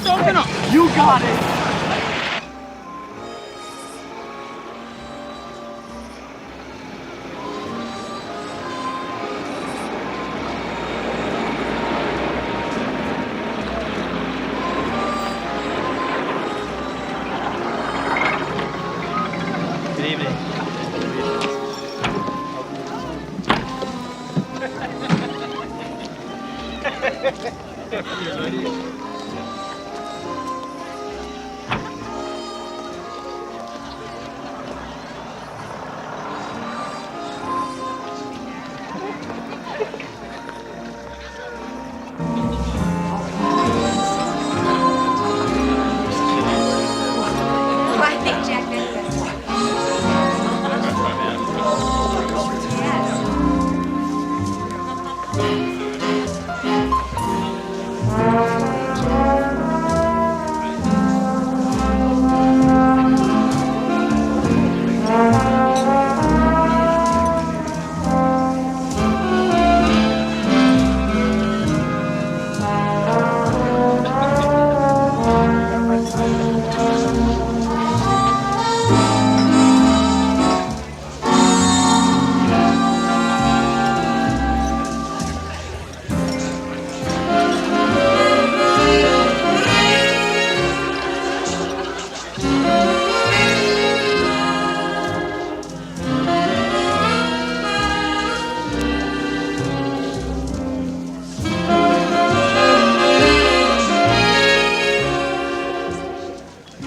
You got it. Good evening.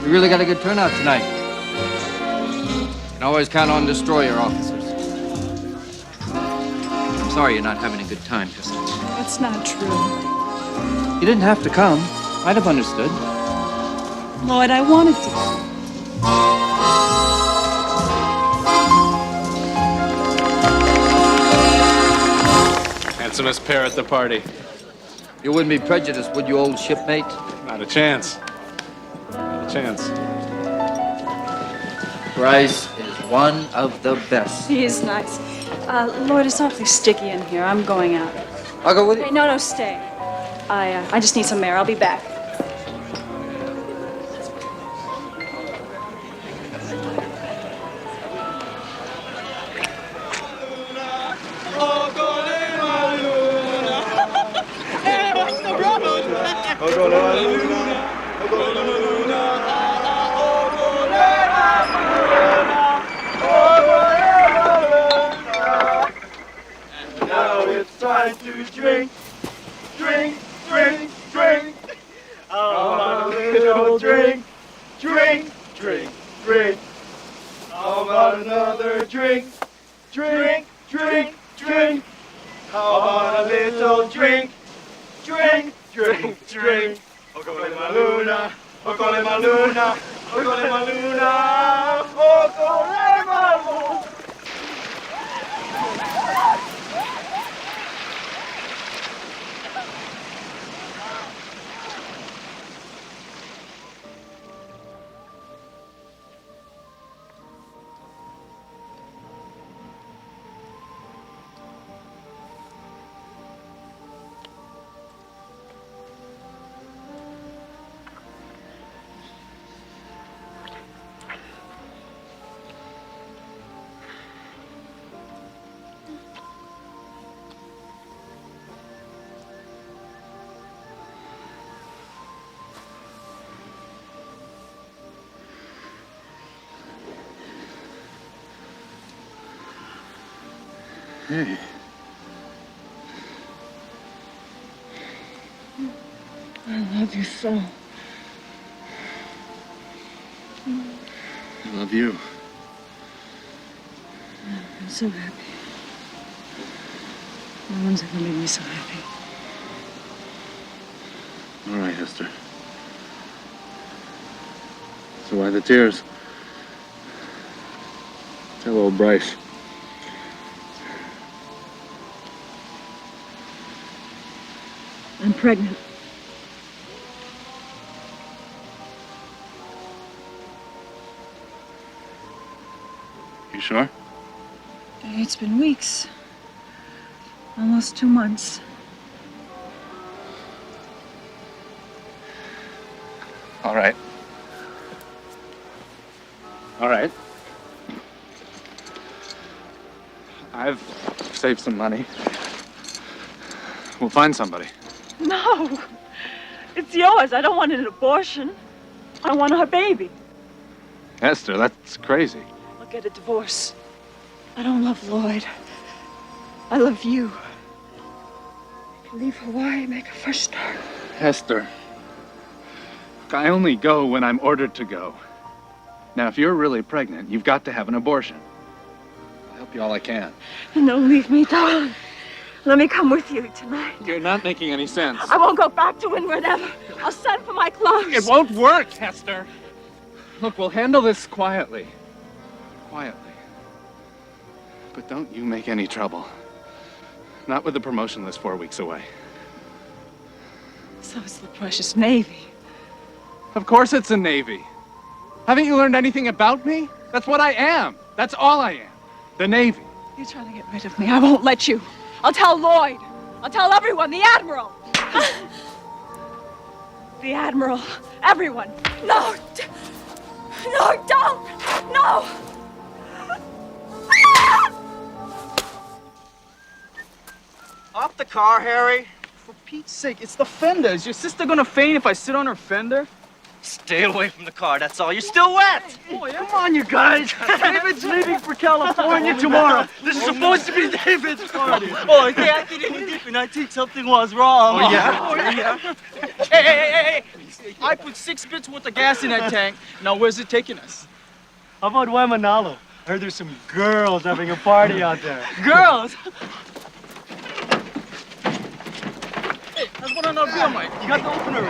We really got a good turnout tonight. Can always count on destroyer officers. I'm sorry you're not having a good time, Pistol. That's not true. You didn't have to come. I'd have understood. Lloyd, I wanted to. Handsomest pair at the party. You wouldn't be prejudiced, would you, old shipmate? Not a chance. Not a chance. Bryce is one of the best. He is nice. Lloyd, it's awfully sticky in here. I'm going out. I'll go with you. Hey, no, stay. I just need some air. I'll be back. Time to drink, drink, drink, drink. How about a little drink, drink, drink, drink. How about another drink, drink, drink, drink. How about a little drink, drink, drink, drink. Ocole ma luna, ocole ma luna, ocole ma luna, ocole ma luna. Hey. I love you so. I love you. I'm so happy. No one's ever made me so happy. All right, Esther. So why the tears? Tell old Bryce. I'm pregnant. You sure? It's been weeks. Almost 2 months. All right. All right. I've saved some money. We'll find somebody. No. It's yours. I don't want an abortion. I want her baby. Esther, that's crazy. I'll get a divorce. I don't love Lloyd. I love you. I can leave Hawaii, make a fresh start. Esther, I only go when I'm ordered to go. Now, if you're really pregnant, you've got to have an abortion. I'll help you all I can. No, leave me, darling. Let me come with you tonight. You're not making any sense. I won't go back to Windward ever. I'll send for my clothes. It won't work, Esther. Look, we'll handle this quietly. Quietly. But don't you make any trouble. Not with the promotion list 4 weeks away. So it's the precious Navy. Of course it's a Navy. Haven't you learned anything about me? That's what I am. That's all I am. The Navy. You're trying to get rid of me. I won't let you. I'll tell Lloyd. I'll tell everyone. The Admiral. The Admiral. Everyone. No. No, don't. No. Off the car, Harry. For Pete's sake, it's the fender. Is your sister gonna faint if I sit on her fender? Stay away from the car, that's all. You're still wet! Oh, yeah? Come on, you guys! David's leaving for California tomorrow. This is supposed to be David's party. Oh, he acted in deep and I think something was wrong. Oh, yeah? Oh, yeah? Hey! I put 6 bits worth of gas in that tank. Now, where's it taking us? How about Waimanalo? I heard there's some girls having a party out there. Girls! That's what I'm not doing, Mike. You got the opener.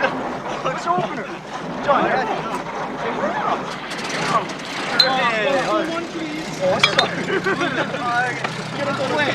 What's the opener? John, I got it. One, please. Oh, sorry. Get up the way.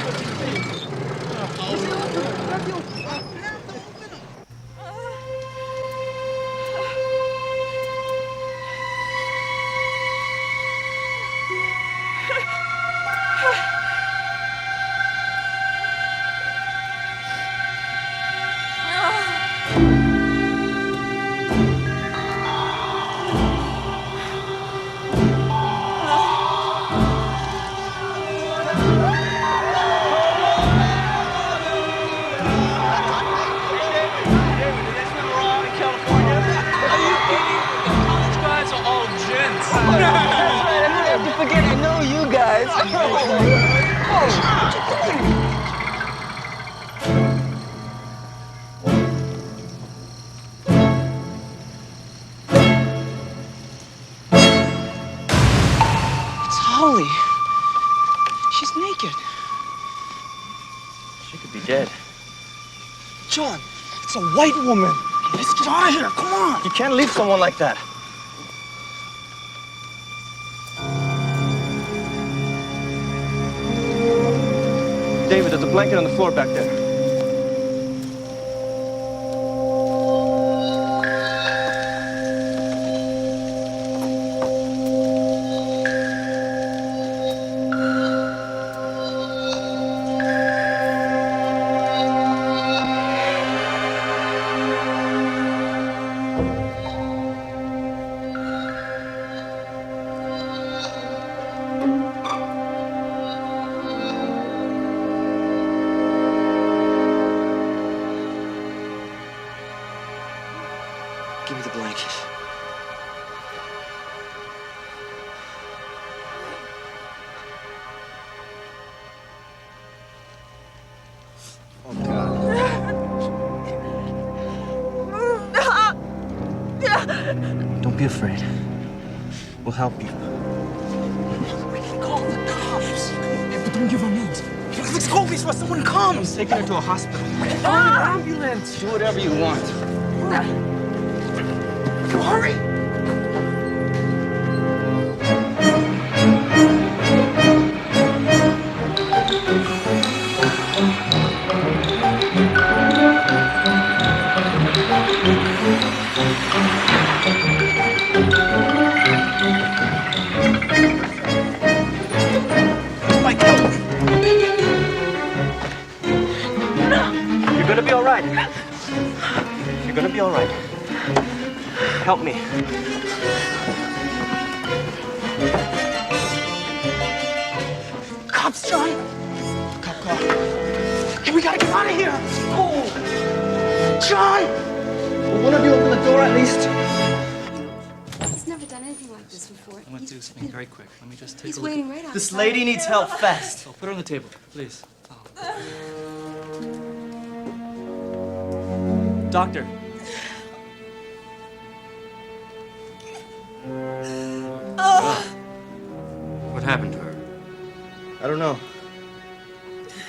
Dead. John, it's a white woman. Let's get out of here. Come on. You can't leave someone like that. David, there's a blanket on the floor back there. Give me the blanket. Oh, God. Don't be afraid. We'll help you. Call the cops. But don't give our names. Let's call these while someone comes. I'm taking her to a hospital. Call an ambulance. Do whatever you want. Hurry! You're gonna be all right. You're gonna be all right. Help me. Cops, John! Cop car. Hey, we gotta get out of here! Oh! John! Will one of you open the door at least? He's never done anything like this before. I want to do something very quick. Let me just take He's a look. waiting right outside. This lady needs help fast. Oh, put her on the table, please. Oh. Doctor. What happened to her? I don't know.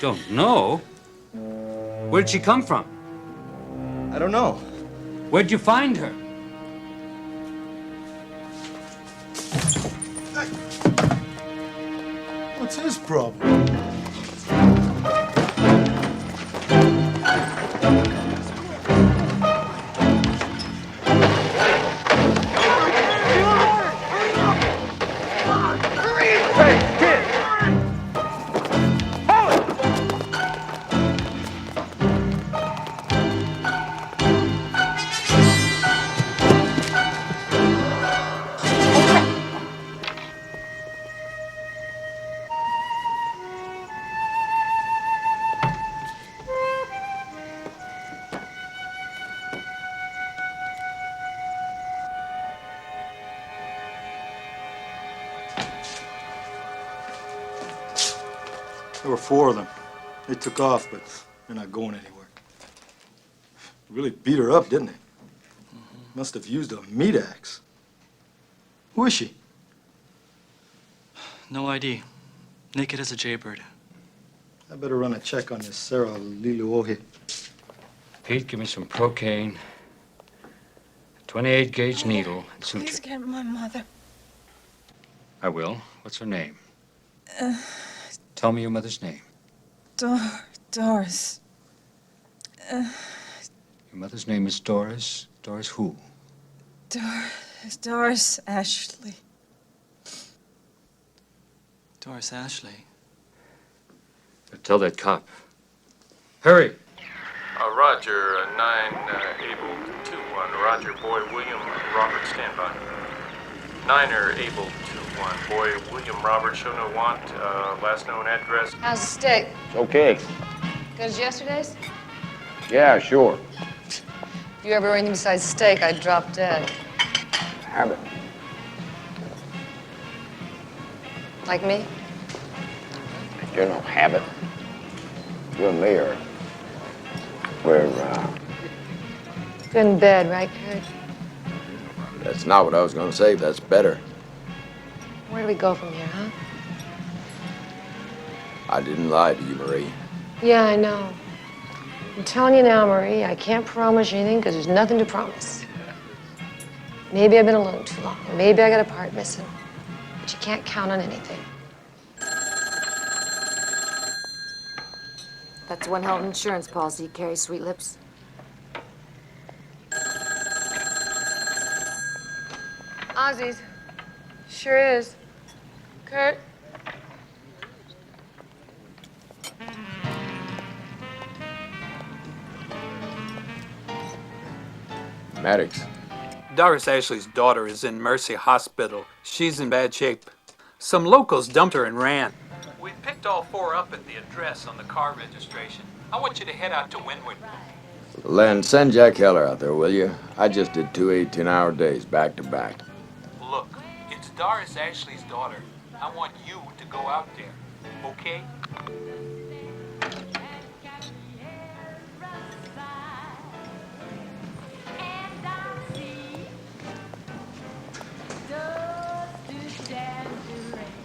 Don't know? Where'd she come from? I don't know. Where'd you find her? What's his problem? There were 4 of them. They took off, but they're not going anywhere. Really beat her up, didn't they? Must have used a meat axe. Who is she? No ID. Naked as a jaybird. I better run a check on this Sarah Liluohe. Pete, give me some procaine, 28-gauge needle, and suture. Please get my mother. I will. What's her name? Tell me your mother's name. Doris. Your mother's name is Doris. Doris who? Doris Ashley. Doris Ashley. Tell that cop. Hurry. Roger, 9 able 2-1. Roger, boy William Robert, standby. 9er able 2-1. Boy William Robert, show no want. Last known address. How's the steak? It's okay. Good as yesterday's? Yeah, sure. If you ever were anything besides steak, I'd drop dead. Habit. Like me? You're no habit. You and me are... We're, Good in bed, right, Kurt? That's not what I was gonna say, but that's better. Where do we go from here, huh? I didn't lie to you, Marie. Yeah, I know. I'm telling you now, Marie, I can't promise you anything because there's nothing to promise. Maybe I've been alone too long. Maybe I got a part missing. But you can't count on anything. That's one hell of an insurance policy you carry, Sweet Lips. Ozzy's. Sure is. Kurt? Maddox. Doris Ashley's daughter is in Mercy Hospital. She's in bad shape. Some locals dumped her and ran. We picked all 4 up at the address on the car registration. I want you to head out to Wynwood. Len, send Jack Heller out there, will you? I just did 2 18-hour days, back to back. Look, it's Doris Ashley's daughter. I want you to go out there, okay?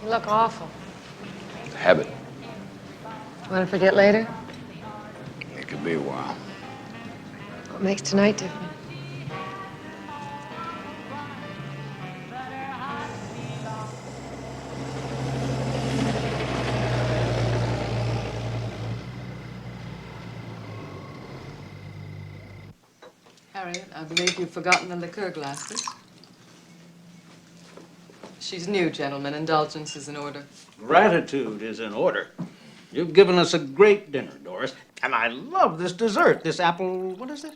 You look awful. Habit. Want to forget later? It could be a while. What makes tonight different? Harriet, I believe you've forgotten the liqueur glasses. She's new, gentlemen. Indulgence is in order. Gratitude is in order. You've given us a great dinner, Doris. And I love this dessert, this apple, what is it?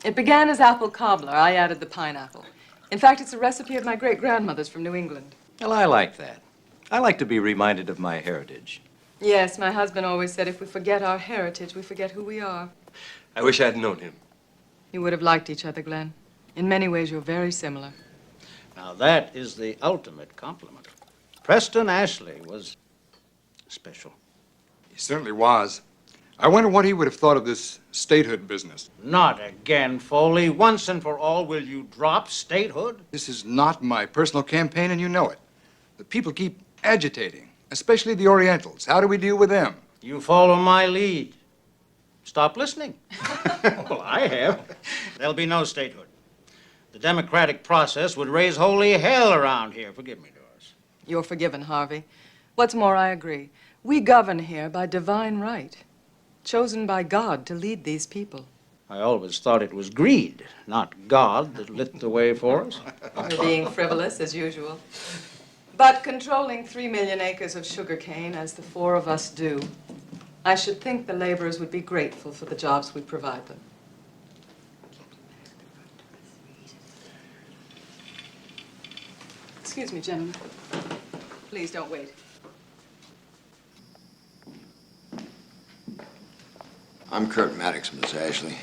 It began as apple cobbler. I added the pineapple. In fact, it's a recipe of my great-grandmother's from New England. Well, I like that. I like to be reminded of my heritage. Yes, my husband always said if we forget our heritage, we forget who we are. I wish I'd known him. You would have liked each other, Glenn. In many ways, you're very similar. Now, that is the ultimate compliment. Preston Ashley was special. He certainly was. I wonder what he would have thought of this statehood business. Not again, Foley. Once and for all, will you drop statehood? This is not my personal campaign, and you know it. The people keep agitating, especially the Orientals. How do we deal with them? You follow my lead. Stop listening. Well, I have. There'll be no statehood. The democratic process would raise holy hell around here. Forgive me, Doris. You're forgiven, Harvey. What's more, I agree. We govern here by divine right, chosen by God to lead these people. I always thought it was greed, not God, that lit the way for us. You're being frivolous, as usual. But controlling 3 million acres of sugarcane, as the four of us do, I should think the laborers would be grateful for the jobs we provide them. Excuse me, gentlemen. Please don't wait. I'm Kurt Maddox, Miss Ashley.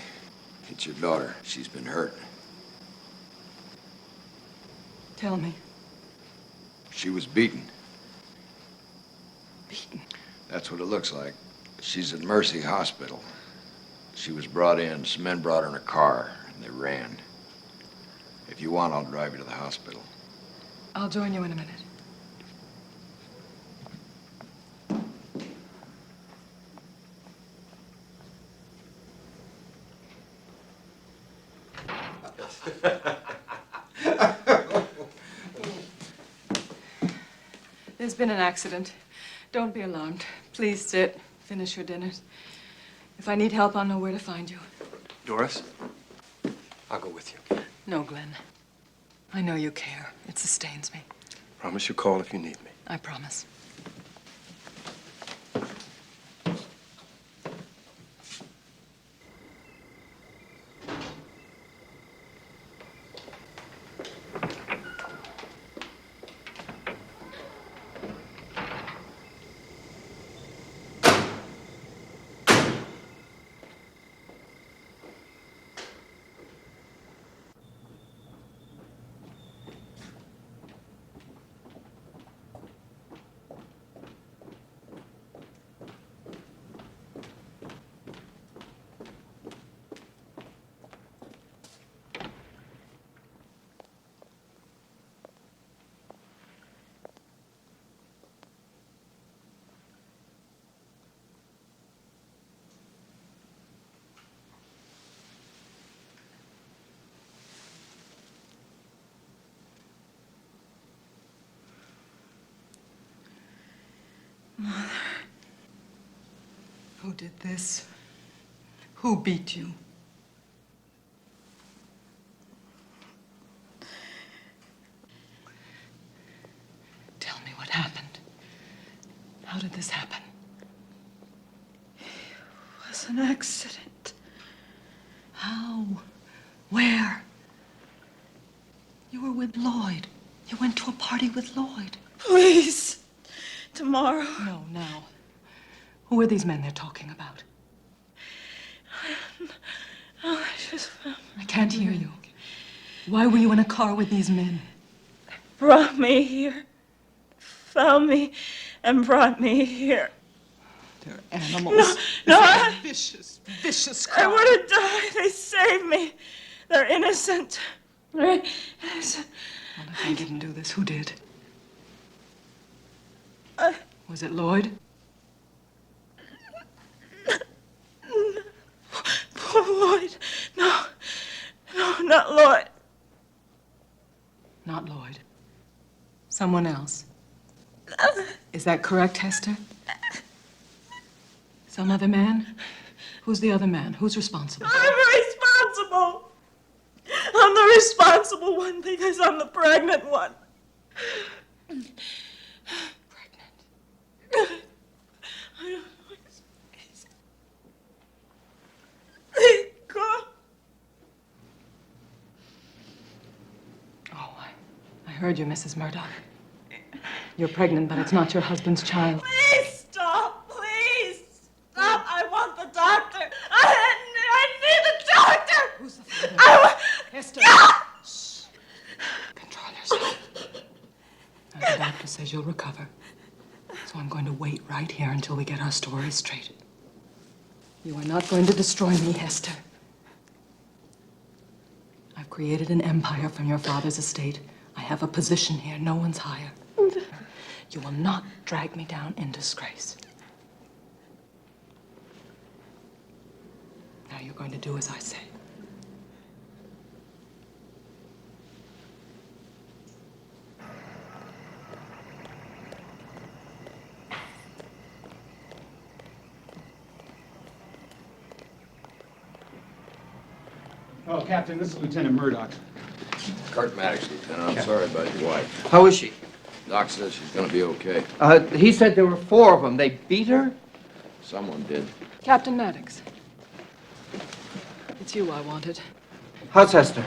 It's your daughter. She's been hurt. Tell me. She was beaten. Beaten? That's what it looks like. She's at Mercy Hospital. She was brought in. Some men brought her in a car, and they ran. If you want, I'll drive you to the hospital. I'll join you in a minute. There's been an accident. Don't be alarmed. Please sit. Finish your dinners. If I need help, I'll know where to find you. Doris, I'll go with you. No, Glenn. I know you care. It sustains me. Promise you'll call if you need me. I promise. Mother. Who did this? Who beat you? Tell me what happened. How did this happen? It was an accident. How? Where? You were with Lloyd. You went to a party with Lloyd. Please. Tomorrow. No, now. Who are these men they're talking about? I can't hear you. Why were you in a car with these men? Brought me here. Found me and brought me here. They're animals. No, Vicious, vicious I crowd. would have died. They saved me. They're innocent. They're innocent. Well, if they didn't do this, who did? Was it Lloyd? Poor Lloyd. No, not Lloyd. Not Lloyd. Someone else. Is that correct, Hester? Some other man? Who's the other man? Who's responsible? I'm responsible. I'm the responsible one because I'm the pregnant one. heard you, Mrs. Murdoch. You're pregnant, but it's not your husband's child. Please stop. Please stop. I want the doctor. I need the doctor. Who's the father? Hester. Shh. Control yourself. Now, the doctor says you'll recover. So I'm going to wait right here until we get our story straight. You are not going to destroy me, Hester. I've created an empire from your father's estate. I have a position here no one's higher. You will not drag me down in disgrace. Now you're going to do as I say. Oh, Captain, this is Lieutenant Murdoch. Kurt Maddox, Lieutenant. I'm sorry about your wife. How is she? Doc says she's gonna be okay. He said there were 4 of them. They beat her? Someone did. Captain Maddox. It's you I wanted. How's Hester?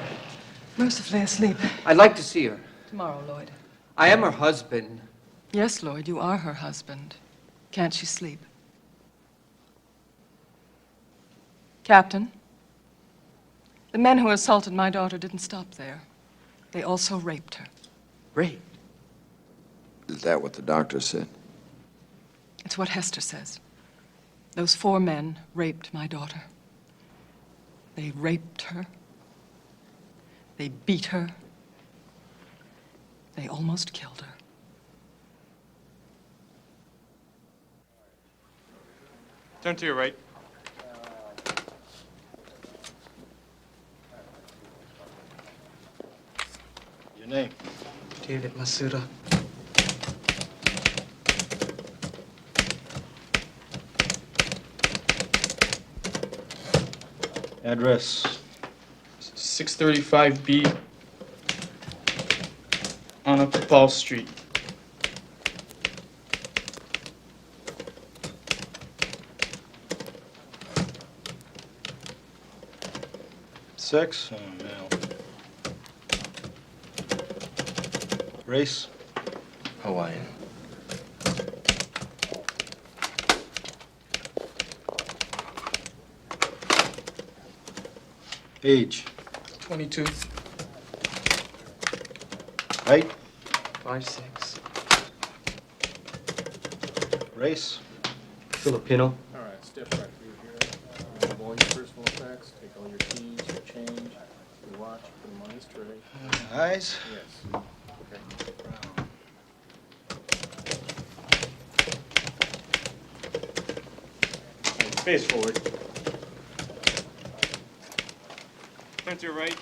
Mercifully asleep. I'd like to see her. Tomorrow, Lloyd. I am her husband. Yes, Lloyd, you are her husband. Can't she sleep? Captain, the men who assaulted my daughter didn't stop there. They also raped her. Rape? Is that what the doctor said? It's what Hester says. Those 4 men raped my daughter. They raped her. They beat her. They almost killed her. Turn to your right. Your name? David Masuda. Address? 635B on Upper Paul Street. Sex? Male. Race? Hawaiian. Age? 22. Height? 5'6". Race? Filipino. All right, step right through here. All your personal effects. Take all your keys, your change, your watch, put them on his tray. Eyes? Yes. Okay. Face forward. Turn to your right.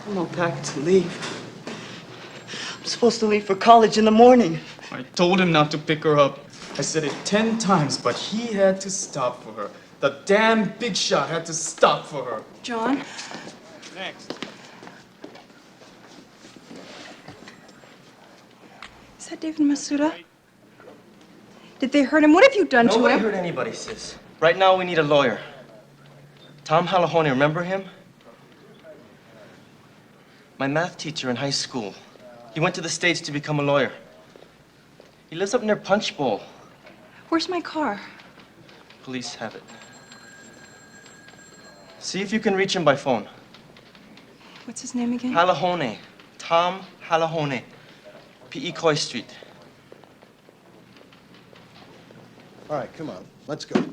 I'm not packed to leave. I'm supposed to leave for college in the morning. I told him not to pick her up. I said it 10 times, but he had to stop for her. The damn big shot had to stop for her. John? Next. Is that David Masuda? Did they hurt him? What have you done to Nobody him? hurt anybody, sis. Right now, we need a lawyer. Tom Halahone, remember him? My math teacher in high school. He went to the States to become a lawyer. He lives up near Punch Bowl. Where's my car? Police have it. See if you can reach him by phone. What's his name again? Halahone. Tom Halahone. P.E. Coy Street. All right, come on. Let's go.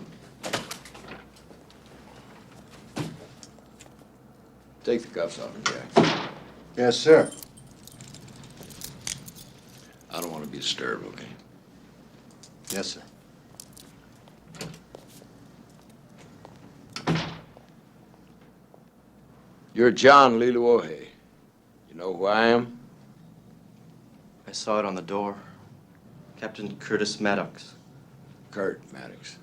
Take the cuffs off him, Jack. Yes, sir. I don't want to be disturbed, okay? Yes, sir. You're John Liluohe. You know who I am? I saw it on the door. Captain Curtis Maddox. Kurt Maddox.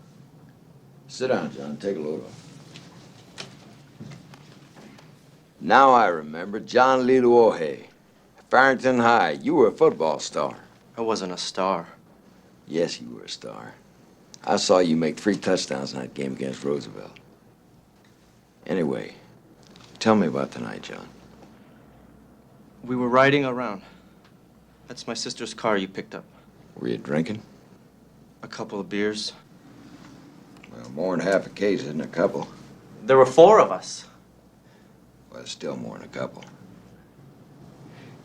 Sit down, John. Take a load off. Now I remember John Liluohe. Farrington High. You were a football star. I wasn't a star. Yes, you were a star. I saw you make 3 touchdowns in that game against Roosevelt. Anyway, tell me about tonight, John. We were riding around. That's my sister's car you picked up. Were you drinking? A couple of beers. Well, more than half a case isn't a couple. There were 4 of us. Well, it's still more than a couple.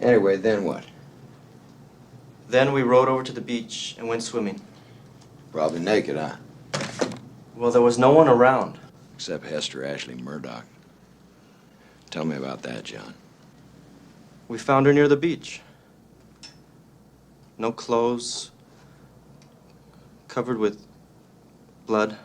Anyway, then what? Then we rode over to the beach and went swimming. Probably naked, huh? Well, there was no one around. Except Hester Ashley Murdoch. Tell me about that, John. We found her near the beach. No clothes. Covered with blood.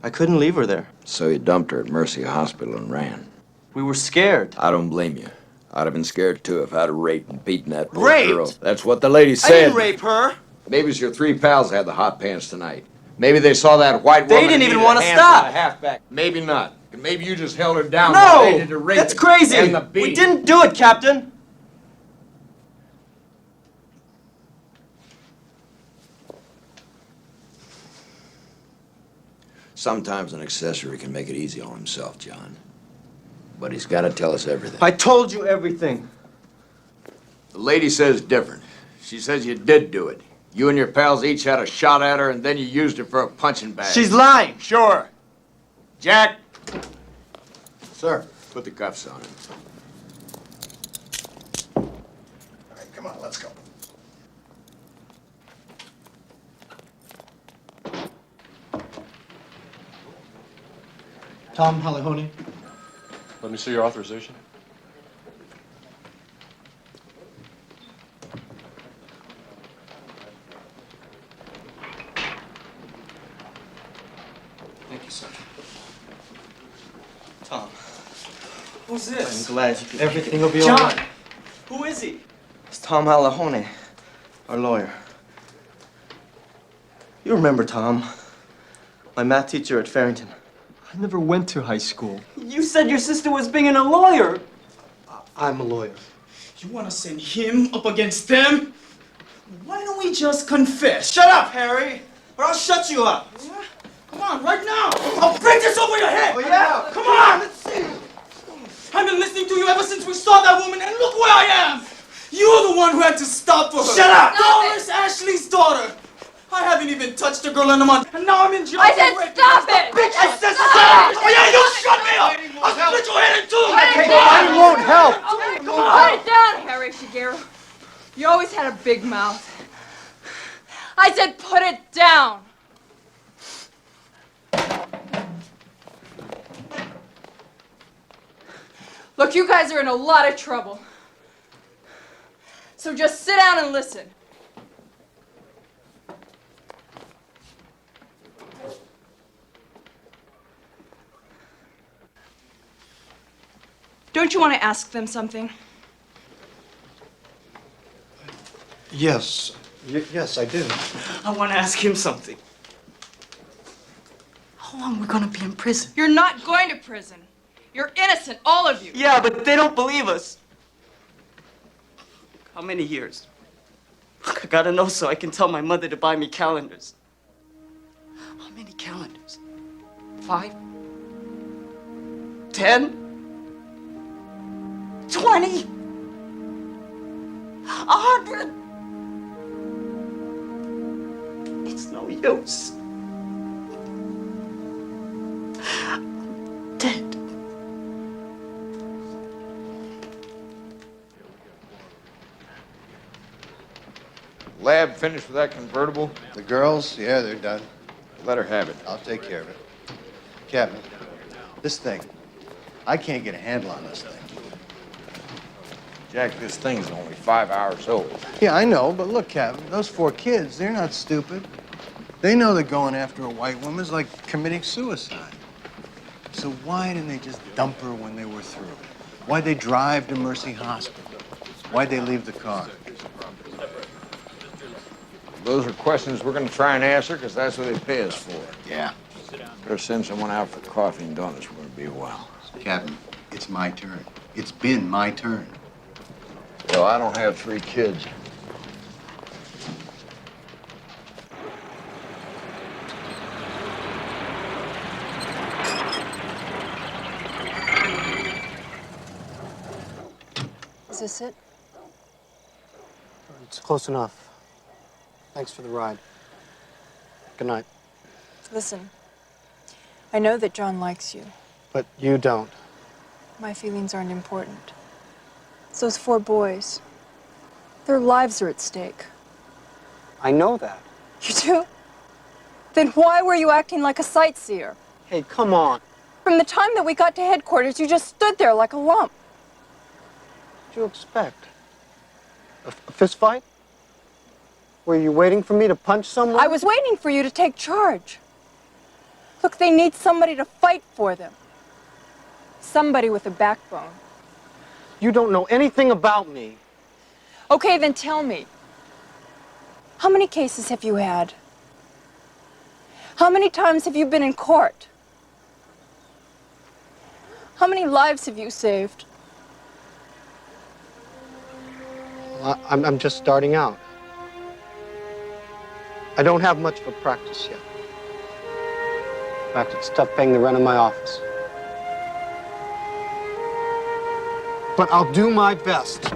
I couldn't leave her there. So you dumped her at Mercy Hospital and ran. We were scared. I don't blame you. I'd have been scared too if I'd have raped and beaten that poor Raped? girl. That's what the lady said. I didn't rape her. Maybe it was your 3 pals that had the hot pants tonight. Maybe they saw that white woman. They didn't even want to stop. Halfback. Maybe not. Maybe you just held her down. No! They did the raping That's crazy. and the beating. We didn't do it, Captain. Sometimes an accessory can make it easy on himself, John. But he's got to tell us everything. I told you everything. The lady says different. She says you did do it. You and your pals each had a shot at her, and then you used her for a punching bag. She's lying. Sure. Jack. Sir. Put the cuffs on him. All right, come on, let's go. Tom Halihone. Let me see your authorization. Thank you, sir. Tom. Who's this? I'm glad you could. Everything will be John! all right. Who is he? It's Tom Halihone, our lawyer. You remember Tom, my math teacher at Farrington. I never went to high school. You said your sister was being a lawyer. I'm a lawyer. You want to send him up against them? Why don't we just confess? Shut up, Harry, or I'll shut you up. Come on, right now! I'll break this over your head! Oh, yeah? Come on! Let's see! I've been listening to you ever since we saw that woman, and look where I am! You're the one who had to stop for her! Shut up! Doris Ashley's daughter! I haven't even touched a girl in a month, and now I'm in jail. I said stop it! Bitch, I said Stop stop! it! Oh yeah, you shut me up! I'll split your head in two! I won't help! Come on! Put it down, Harry Shigeru. You always had a big mouth. I said put it down! Look, you guys are in a lot of trouble. So just sit down and listen. Don't you want to ask them something? Yes. Yes, I do. I want to ask him something. How long are we gonna be in prison? You're not going to prison. You're innocent, all of you. Yeah, but they don't believe us. How many years? Look, I gotta know so I can tell my mother to buy me calendars. How many calendars? 5? 10? 20? 100? It's no use. I'm dead. Lab finished with that convertible? The girls, yeah, they're done. Let her have it. I'll take care of it. Captain, this thing, I can't get a handle on this thing. Jack, this thing's only 5 hours old. Yeah, I know, but look, Captain, those 4 kids, they're not stupid. They know that going after a white woman is like committing suicide. So why didn't they just dump her when they were through? Why'd they drive to Mercy Hospital? Why'd they leave the car? Those are questions we're going to try and answer because that's what they pay us for. Yeah. Better send someone out for coffee and donuts. We're going to be a while. Captain, it's my turn. It's been my turn. Well, I don't have 3 kids. Is this it? It's close enough. Thanks for the ride. Good night. Listen, I know that John likes you. But you don't. My feelings aren't important. It's those 4 boys. Their lives are at stake. I know that. You do? Then why were you acting like a sightseer? Hey, come on. From the time that we got to headquarters, you just stood there like a lump. What'd you expect? A fist fight? Were you waiting for me to punch someone? I was waiting for you to take charge. Look, they need somebody to fight for them. Somebody with a backbone. You don't know anything about me. Okay, then tell me. How many cases have you had? How many times have you been in court? How many lives have you saved? I'm just starting out. I don't have much of a practice yet. In fact, it's tough paying the rent of my office. But I'll do my best.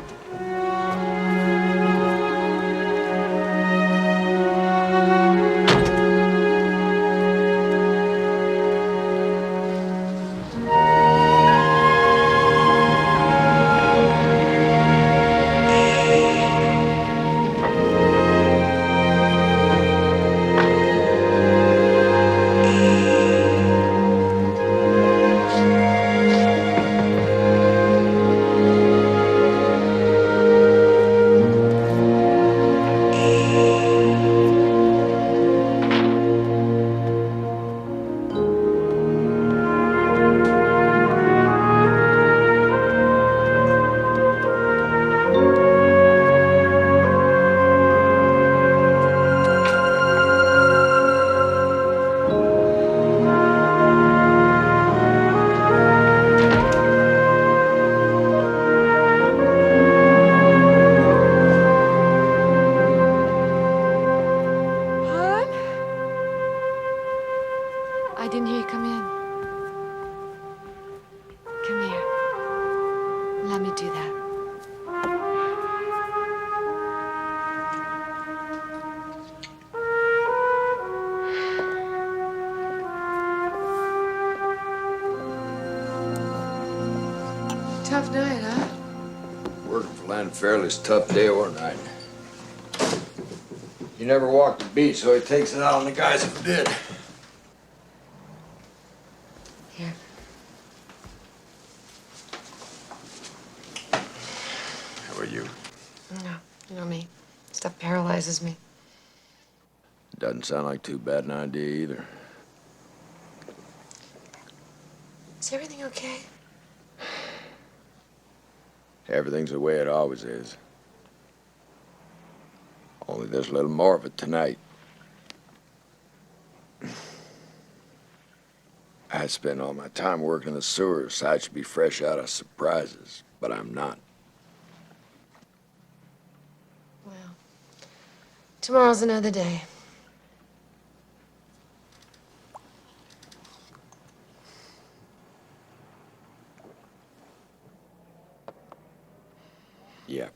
I didn't hear you come in. Come here. Let me do that. Tough night, huh? Working for Land Fairley's tough day or night. He never walked the beat, so he takes it out on the guys who did. Here. How are you? No, you know me. Stuff paralyzes me. Doesn't sound like too bad an idea either. Is everything okay? Everything's the way it always is. Only there's a little more of it tonight. I spend all my time working in the sewers, so I should be fresh out of surprises, but I'm not. Well, tomorrow's another day. Yeah.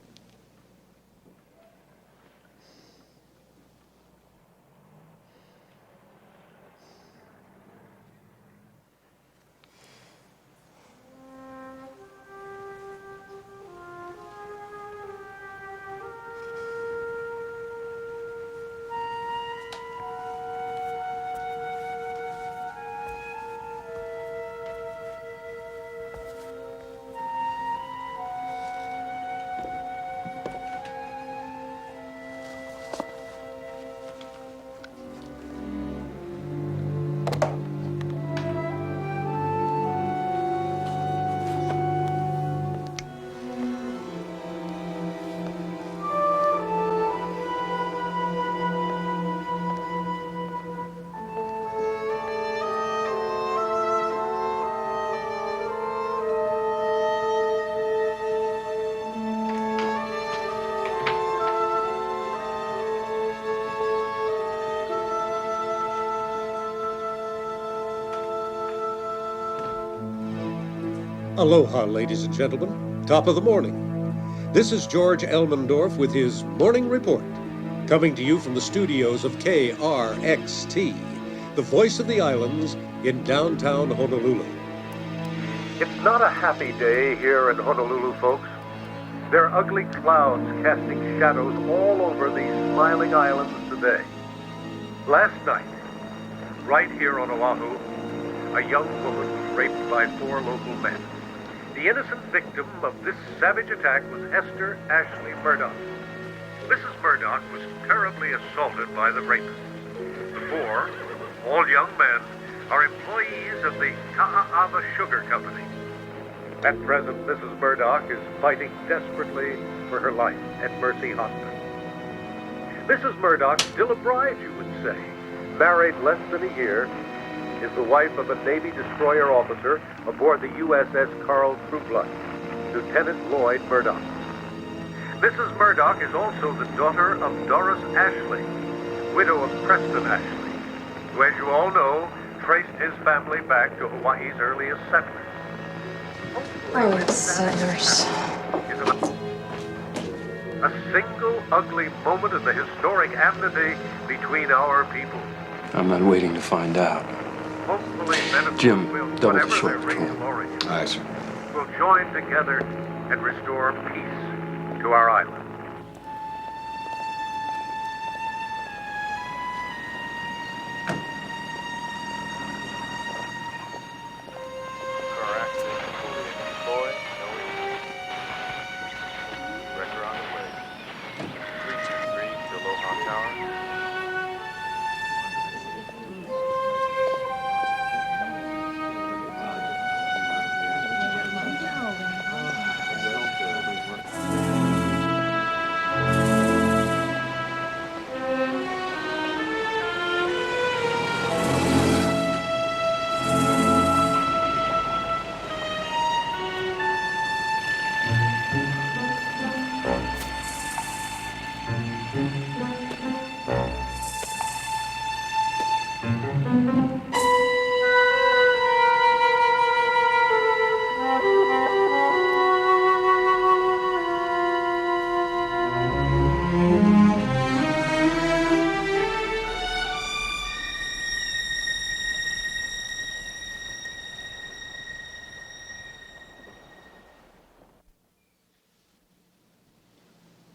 Aloha, ladies and gentlemen. Top of the morning. This is George Elmendorf with his Morning Report, coming to you from the studios of KRXT, the voice of the islands in downtown Honolulu. It's not a happy day here in Honolulu, folks. There are ugly clouds casting shadows all over these smiling islands today. Last night, right here on Oahu, a young woman was raped by 4 local men. The innocent victim of this savage attack was Hester Ashley Murdoch. Mrs. Murdoch was terribly assaulted by the rapists. The 4, all young men, are employees of the Ka'ava Sugar Company. At present, Mrs. Murdoch is fighting desperately for her life at Mercy Hospital. Mrs. Murdoch, still a bride, you would say, married less than a year, is the wife of a Navy destroyer officer aboard the USS Carl Trueblood, Lieutenant Lloyd Murdoch. Mrs. Murdoch is also the daughter of Doris Ashley, widow of Preston Ashley, who, as you all know, traced his family back to Hawaii's earliest settlers. I need settlers. A single ugly moment in the historic amnesty between our people. I'm not waiting to find out. Hopefully, men of Jim, goodwill, double the whatever short their racial patrol. origin, Aye, sir. will join together and restore peace to our island. Car accident, fully in Troy, no injuries. Wrecker on the way. 323 to Aloha Tower.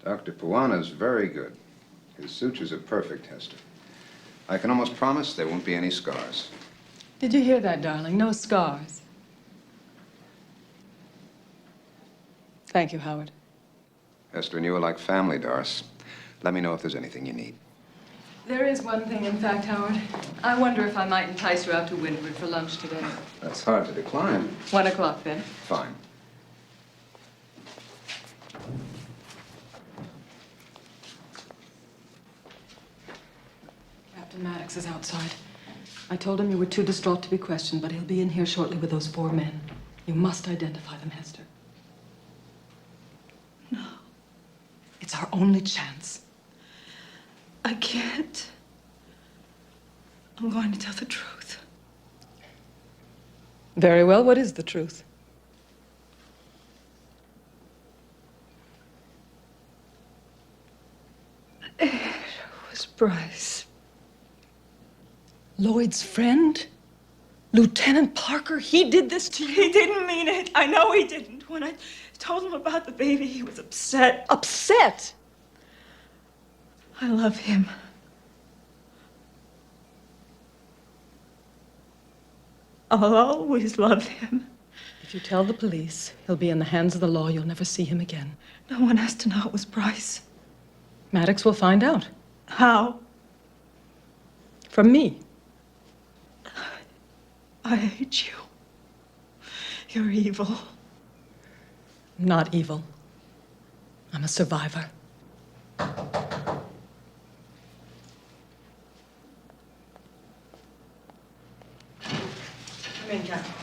Dr. Puana's very good. His sutures are perfect, Hester. I can almost promise there won't be any scars. Did you hear that, darling? No scars. Thank you, Howard. Hester and you are like family, Doris. Let me know if there's anything you need. There is one thing, in fact, Howard. I wonder if I might entice you out to Windward for lunch today. That's hard to decline. 1 o'clock, then. Fine. Captain Maddox is outside. I told him you were too distraught to be questioned, but he'll be in here shortly with those 4 men. You must identify them, Hester. No. It's our only chance. I can't. I'm going to tell the truth. Very well. What is the truth? It was Bryce. Lloyd's friend? Lieutenant Parker? He did this to you? He didn't mean it. I know he didn't. When I told him about the baby, he was upset. Upset? I love him. I'll always love him. If you tell the police, he'll be in the hands of the law. You'll never see him again. No one has to know it was Bryce. Maddox will find out. How? From me. I hate you. You're evil. I'm not evil. I'm a survivor. Come in, Captain.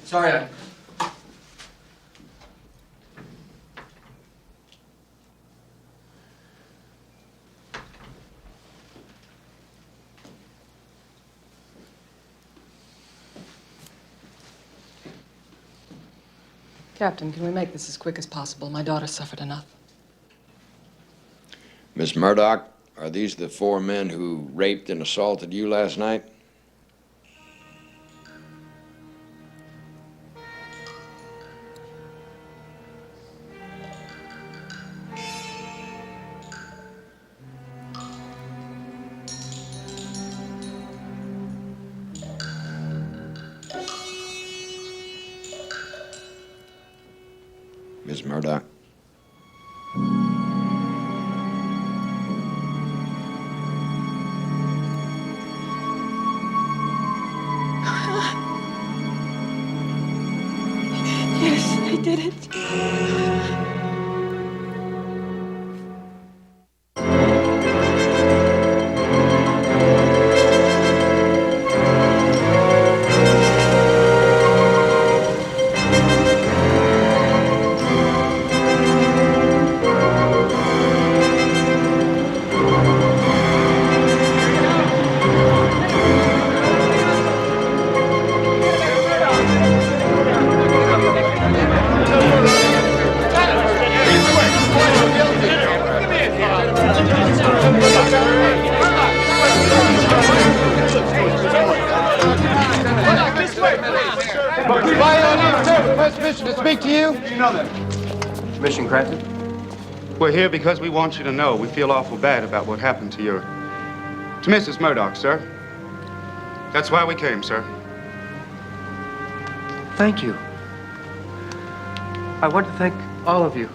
Sorry, Captain, can we make this as quick as possible? My daughter suffered enough. Miss Murdoch, are these the 4 men who raped and assaulted you last night? Miss Murdoch. Yes, I did it. Permission to speak to you? You know that. Permission granted. We're here because we want you to know we feel awful bad about what happened to Mrs. Murdoch, sir. That's why we came, sir. Thank you. I want to thank all of you.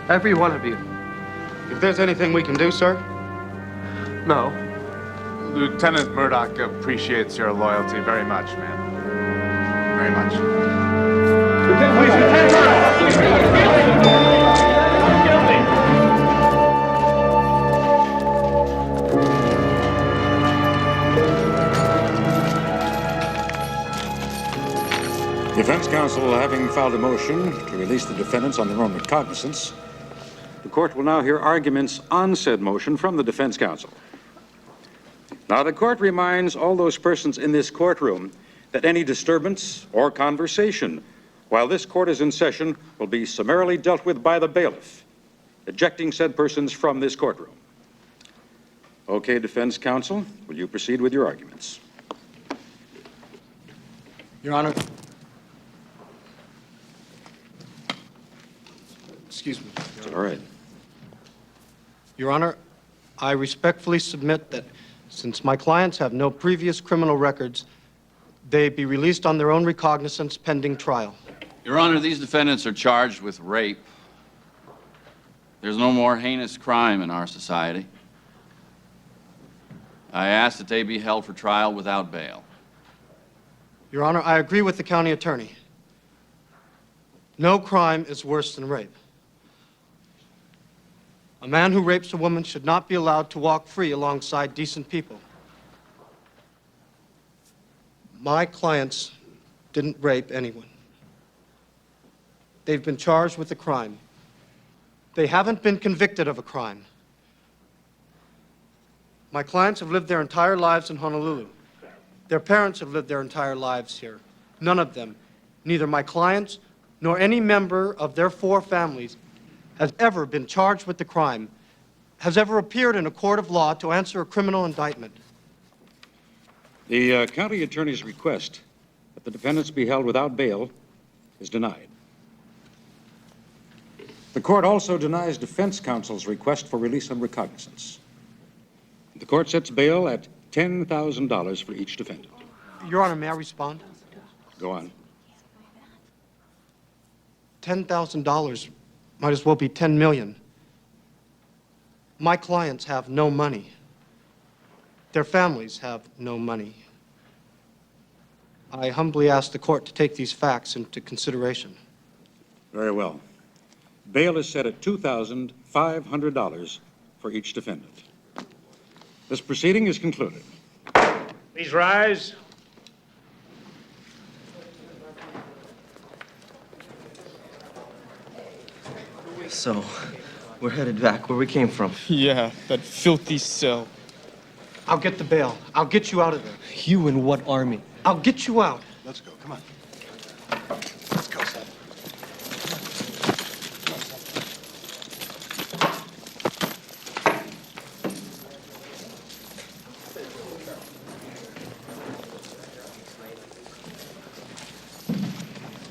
Every one of you. If there's anything we can do, sir? No. Lieutenant Murdoch appreciates your loyalty very much, man. Very much. Defense counsel having filed a motion to release the defendants on their own recognizance, the court will now hear arguments on said motion from the defense counsel. Now, the court reminds all those persons in this courtroom that any disturbance or conversation while this court is in session will be summarily dealt with by the bailiff, ejecting said persons from this courtroom. Okay, defense counsel, will you proceed with your arguments? Your Honor. Excuse me. All right. Your Honor, I respectfully submit that since my clients have no previous criminal records, they be released on their own recognizance pending trial. Your Honor, these defendants are charged with rape. There's no more heinous crime in our society. I ask that they be held for trial without bail. Your Honor, I agree with the county attorney. No crime is worse than rape. A man who rapes a woman should not be allowed to walk free alongside decent people. My clients didn't rape anyone. They've been charged with a crime. They haven't been convicted of a crime. My clients have lived their entire lives in Honolulu. Their parents have lived their entire lives here. None of them, neither my clients nor any member of their 4 families, has ever been charged with the crime, has ever appeared in a court of law to answer a criminal indictment. The county attorney's request that the defendants be held without bail is denied. The court also denies defense counsel's request for release on recognizance. The court sets bail at $10,000 for each defendant. Your Honor, may I respond? Go on. $10,000 might as well be $10 million. My clients have no money. Their families have no money. I humbly ask the court to take these facts into consideration. Very well. Bail is set at $2,500 for each defendant. This proceeding is concluded. Please rise. So, we're headed back where we came from. Yeah, that filthy cell. I'll get the bail. I'll get you out of there. You and what army? I'll get you out. Let's go, come on. Let's go, son.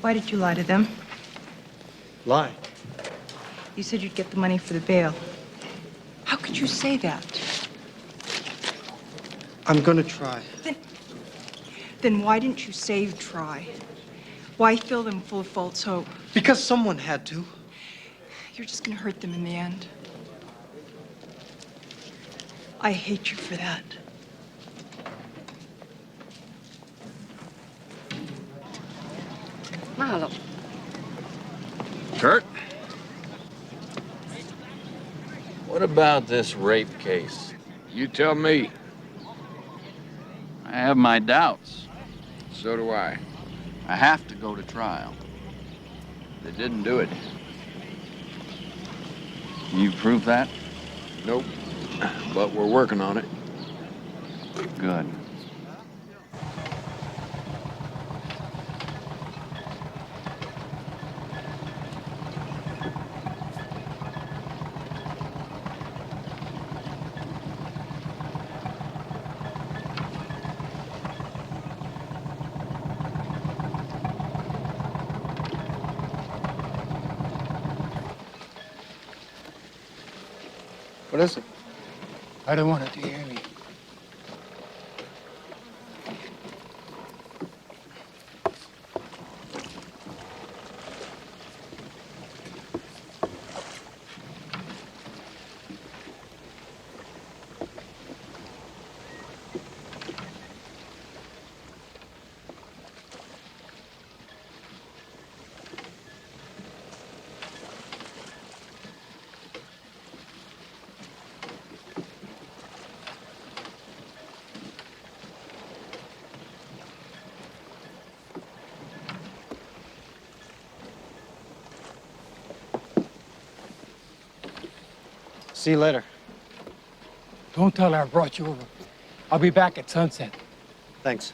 Why did you lie to them? Lie. You said you'd get the money for the bail. How could you say that? I'm gonna try. Then why didn't you say try? Why fill them full of false hope? Because someone had to. You're just gonna hurt them in the end. I hate you for that. Mahalo. Kurt? What about this rape case? You tell me. I have my doubts. So do I. I have to go to trial. They didn't do it. Can you prove that? Nope. But we're working on it. Good. What is it? I don't want it to hear me. See you later. Don't tell her I brought you over. I'll be back at sunset. Thanks.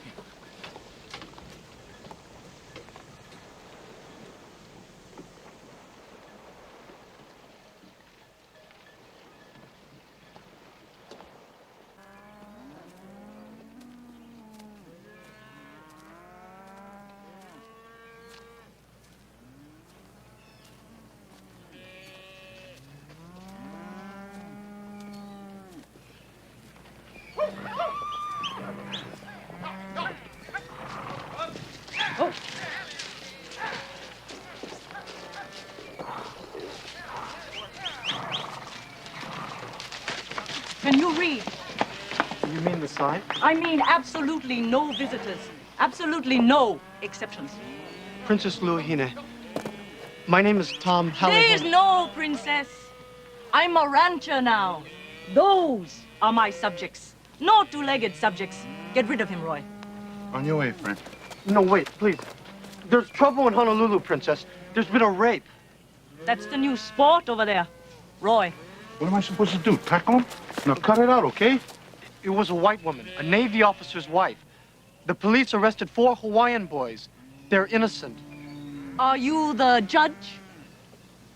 Can you read? You mean the sign? I mean absolutely no visitors. Absolutely no exceptions. Princess Luahine, my name is Tom Halligan. There is no princess. I'm a rancher now. Those are my subjects. No two-legged subjects. Get rid of him, Roy. On your way, friend. No, wait, please. There's trouble in Honolulu, Princess. There's been a rape. That's the new sport over there. Roy. What am I supposed to do? Tackle him? Now cut it out, okay? It was a white woman, a Navy officer's wife. The police arrested 4 Hawaiian boys. They're innocent. Are you the judge?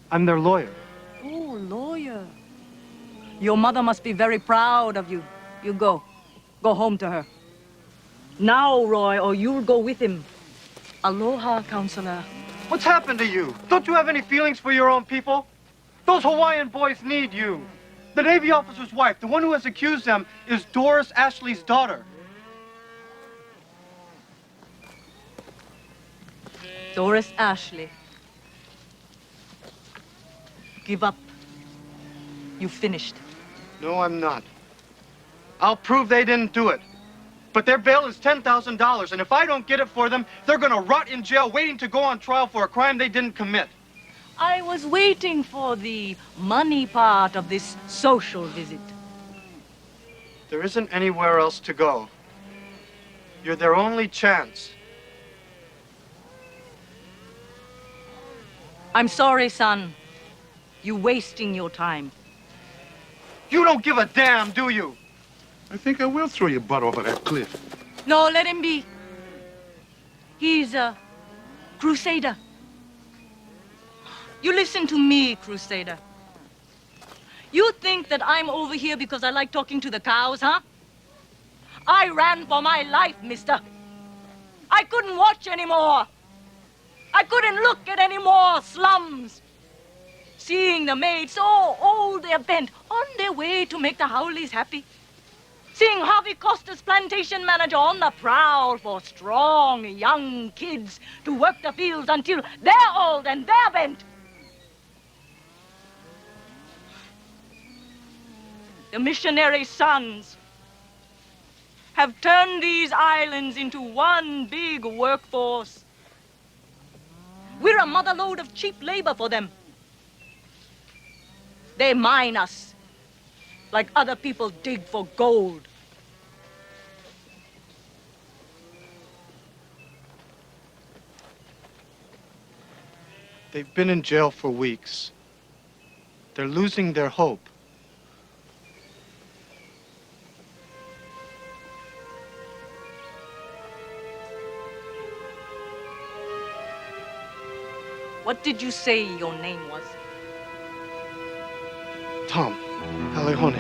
I'm their lawyer. Oh, lawyer. Your mother must be very proud of you. You go. Go home to her. Now, Roy, or you'll go with him. Aloha, counselor. What's happened to you? Don't you have any feelings for your own people? Those Hawaiian boys need you. The Navy officer's wife, the one who has accused them, is Doris Ashley's daughter. Doris Ashley. Give up. You finished. No, I'm not. I'll prove they didn't do it. But their bail is $10,000, and if I don't get it for them, they're gonna rot in jail waiting to go on trial for a crime they didn't commit. I was waiting for the money part of this social visit. There isn't anywhere else to go. You're their only chance. I'm sorry, son. You're wasting your time. You don't give a damn, do you? I think I will throw your butt over that cliff. No, let him be. He's a crusader. You listen to me, crusader. You think that I'm over here because I like talking to the cows, huh? I ran for my life, mister. I couldn't watch anymore. I couldn't look at any more slums. Seeing the maids so old they're bent on their way to make the Howleys happy. Seeing Harvey Costa's plantation manager on the prowl for strong young kids to work the fields until they're old and they're bent. The missionary sons have turned these islands into one big workforce. We're a mother lode of cheap labor for them. They mine us like other people dig for gold. They've been in jail for weeks. They're losing their hope. What did you say your name was? Tom Alejone.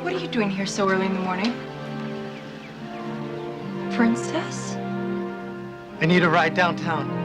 What are you doing here so early in the morning? Princess? I need a ride downtown.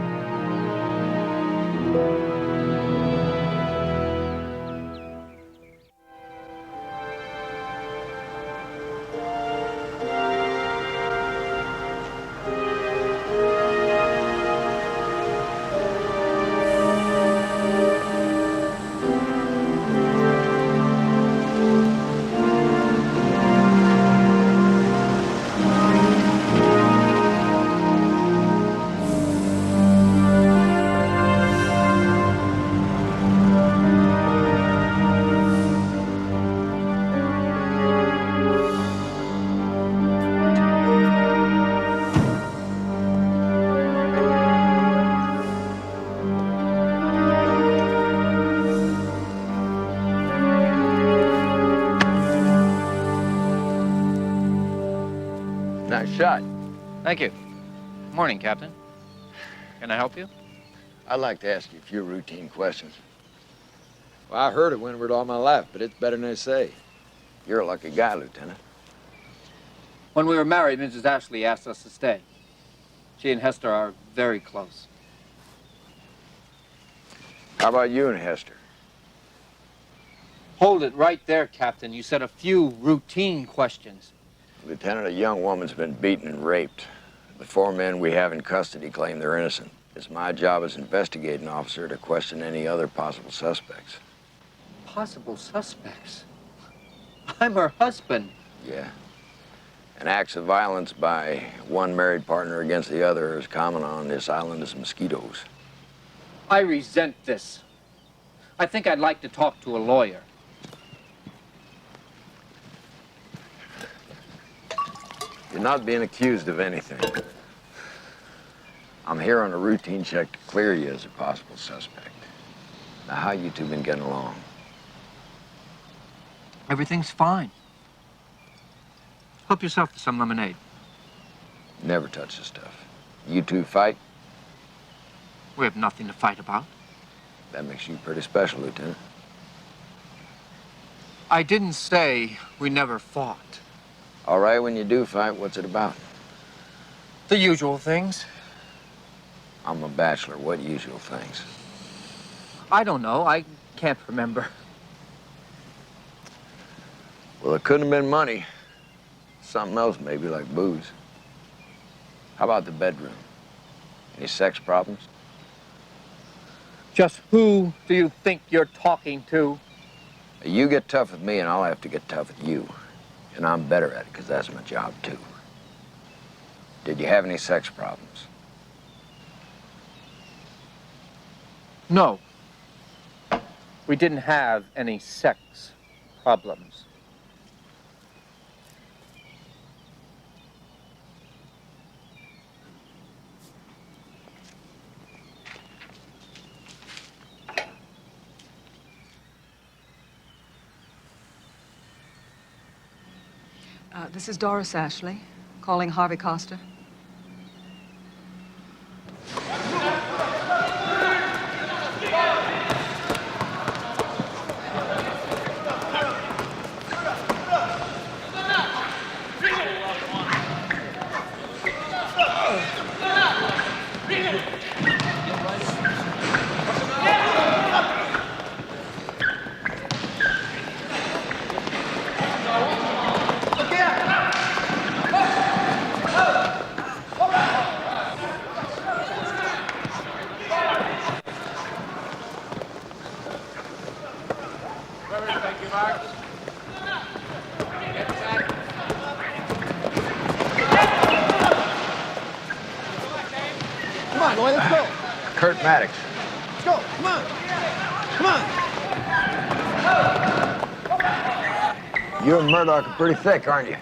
Nice shot. Thank you. Morning, Captain. Can I help you? I'd like to ask you a few routine questions. Well, I heard of Windward all my life, but it's better than they say. You're a lucky guy, Lieutenant. When we were married, Mrs. Ashley asked us to stay. She and Hester are very close. How about you and Hester? Hold it right there, Captain. You said a few routine questions. Lieutenant, a young woman's been beaten and raped. The 4 men we have in custody claim they're innocent. It's my job as investigating officer to question any other possible suspects. Possible suspects? I'm her husband. Yeah. And acts of violence by one married partner against the other is common on this island as mosquitoes. I resent this. I think I'd like to talk to a lawyer. You're not being accused of anything. I'm here on a routine check to clear you as a possible suspect. Now, how you two been getting along? Everything's fine. Help yourself to some lemonade. Never touch the stuff. You two fight? We have nothing to fight about. That makes you pretty special, Lieutenant. I didn't say we never fought. All right, when you do fight, what's it about? The usual things. I'm a bachelor. What usual things? I don't know. I can't remember. Well, it couldn't have been money. Something else, maybe, like booze. How about the bedroom? Any sex problems? Just who do you think you're talking to? You get tough with me, and I'll have to get tough with you. And I'm better at it, because that's my job, too. Did you have any sex problems? No. We didn't have any sex problems. This is Doris Ashley, calling Harvey Costa. Thank you, Mark. Come on, Lloyd, let's go. Kurt Maddox. Let's go. Come on. Come on. You and Murdoch are pretty thick, aren't you?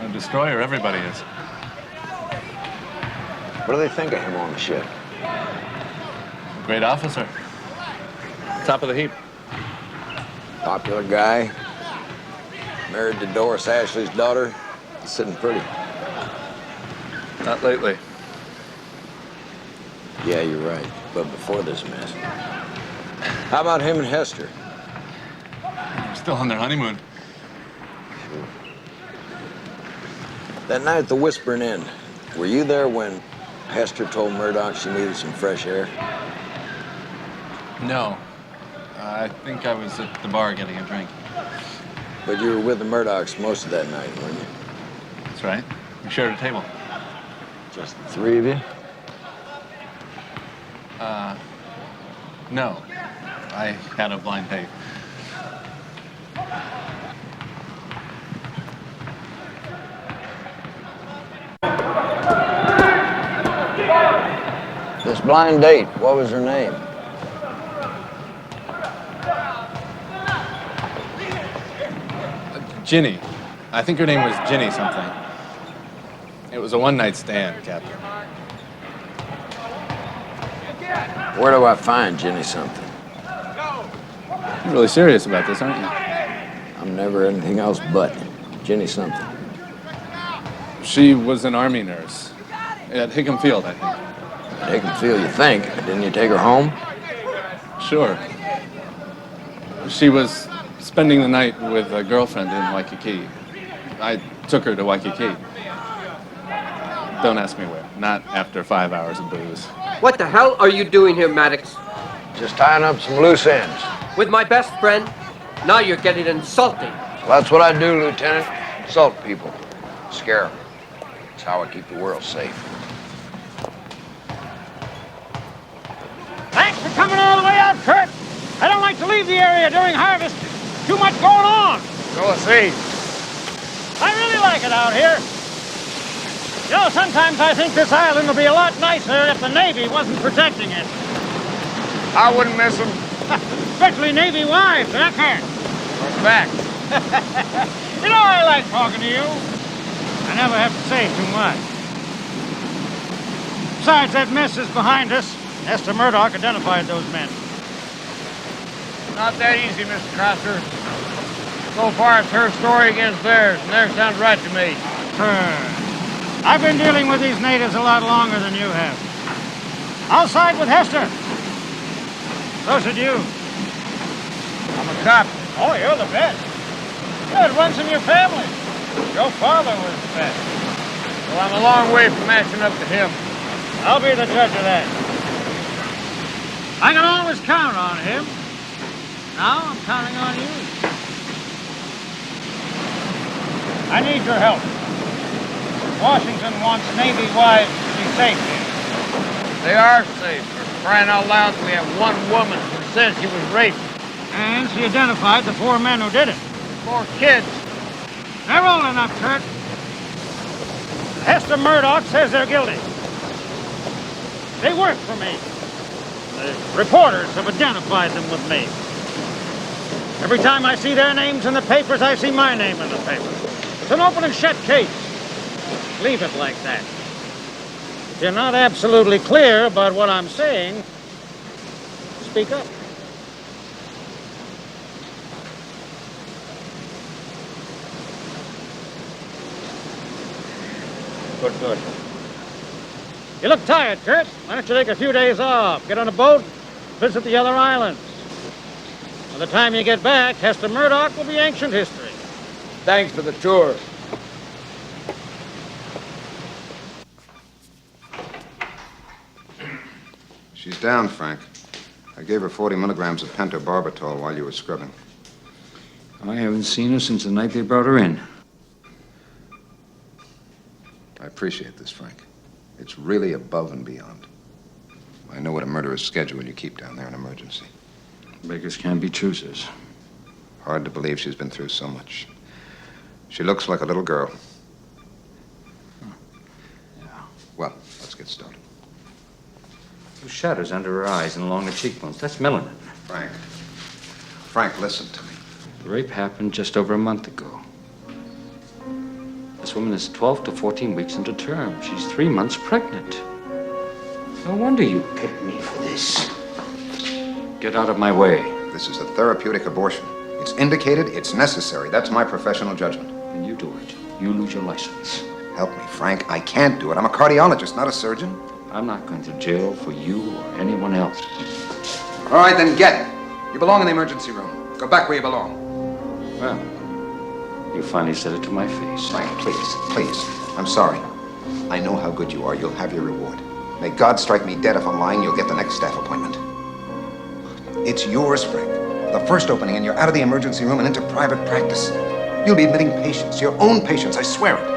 A destroyer, everybody is. What do they think of him on the ship? Great officer. Top of the heap. Popular guy. Married to Doris Ashley's daughter. He's sitting pretty. Not lately. Yeah, you're right. But before this mess. How about him and Hester? They're still on their honeymoon. Sure. That night at the Whispering Inn, were you there when Hester told Murdoch she needed some fresh air? No. I think I was at the bar getting a drink. But you were with the Murdochs most of that night, weren't you? That's right. We shared a table. Just the three of you? No. I had a blind date. This blind date, what was her name? Ginny. I think her name was Ginny something. It was a one-night stand, Captain. Where do I find Ginny something? You're really serious about this, aren't you? I'm never anything else but Ginny something. She was an Army nurse at Hickam Field, I think. At Hickam Field, you think? Didn't you take her home? Sure. She was spending the night with a girlfriend in Waikiki. I took her to Waikiki. Don't ask me where. Not after 5 hours of booze. What the hell are you doing here, Maddox? Just tying up some loose ends. With my best friend? Now you're getting insulting. Well, that's what I do, Lieutenant. Insult people. Scare them. It's how I keep the world safe. Thanks for coming all the way out, Kurt. I don't like to leave the area during harvest. Too much going on. Go see. I really like it out here. You know, sometimes I think this island would be a lot nicer if the Navy wasn't protecting it. I wouldn't miss them. Especially Navy wives, huh, Kurt? Back. You know, I like talking to you. I never have to say too much. Besides, that mess is behind us. Hester Murdoch identified those men. Not that easy, Mr. Crosser. So far, it's her story against theirs, and theirs sounds right to me. I've been dealing with these natives a lot longer than you have. I'll side with Hester. So should you. I'm a cop. Oh, you're the best. Yeah, it runs in your family. Your father was the best. Well, I'm a long way from matching up to him. I'll be the judge of that. I can always count on him. Now I'm counting on you. I need your help. Washington wants Navy wives to be safe here. They are safe. For crying out loud, we have one woman who says she was raped. And she identified the 4 men who did it. 4 kids. They're old enough, Kurt. Hester Murdoch says they're guilty. They work for me. The reporters have identified them with me. Every time I see their names in the papers, I see my name in the paper. It's an open and shut case. Leave it like that. If you're not absolutely clear about what I'm saying, speak up. Good. You look tired, Kurt. Why don't you take a few days off? Get on a boat, visit the other islands. By the time you get back, Hester Murdoch will be ancient history. Thanks for the tour. She's down, Frank. I gave her 40 milligrams of pentobarbital while you were scrubbing. I haven't seen her since the night they brought her in. I appreciate this, Frank. It's really above and beyond. I know what a murderer's schedule you keep down there in emergency. Beggars can't be choosers. Hard to believe she's been through so much. She looks like a little girl. Yeah. Well, let's get started. Those shadows under her eyes and along the cheekbones, that's melanin. Frank, listen to me. The rape happened just over a month ago. This woman is 12 to 14 weeks into term. She's 3 months pregnant. No wonder you picked me for this. Get out of my way. This is a therapeutic abortion. It's indicated, it's necessary. That's my professional judgment. And you do it. You lose your license. Help me, Frank. I can't do it. I'm a cardiologist, not a surgeon. I'm not going to jail for you or anyone else. All right, then get. You belong in the emergency room. Go back where you belong. Well, you finally said it to my face. Frank, please. I'm sorry. I know how good you are. You'll have your reward. May God strike me dead if I'm lying. You'll get the next staff appointment. It's yours, Frank. The first opening, and you're out of the emergency room and into private practice. You'll be admitting patients, your own patients, I swear it.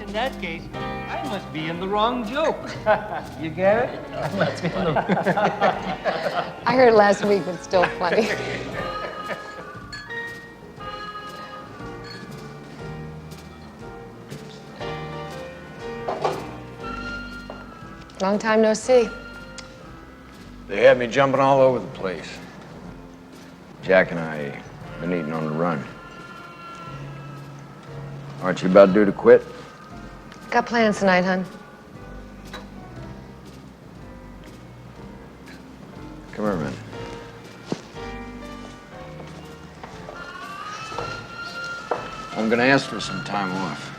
In that case, I must be in the wrong joke. You get it? I must be in the I heard last week, but still funny. Long time no see. They had me jumping all over the place. Jack and I been eating on the run. Aren't you about due to quit? Got plans tonight, hon. Come here, man. I'm gonna ask for some time off.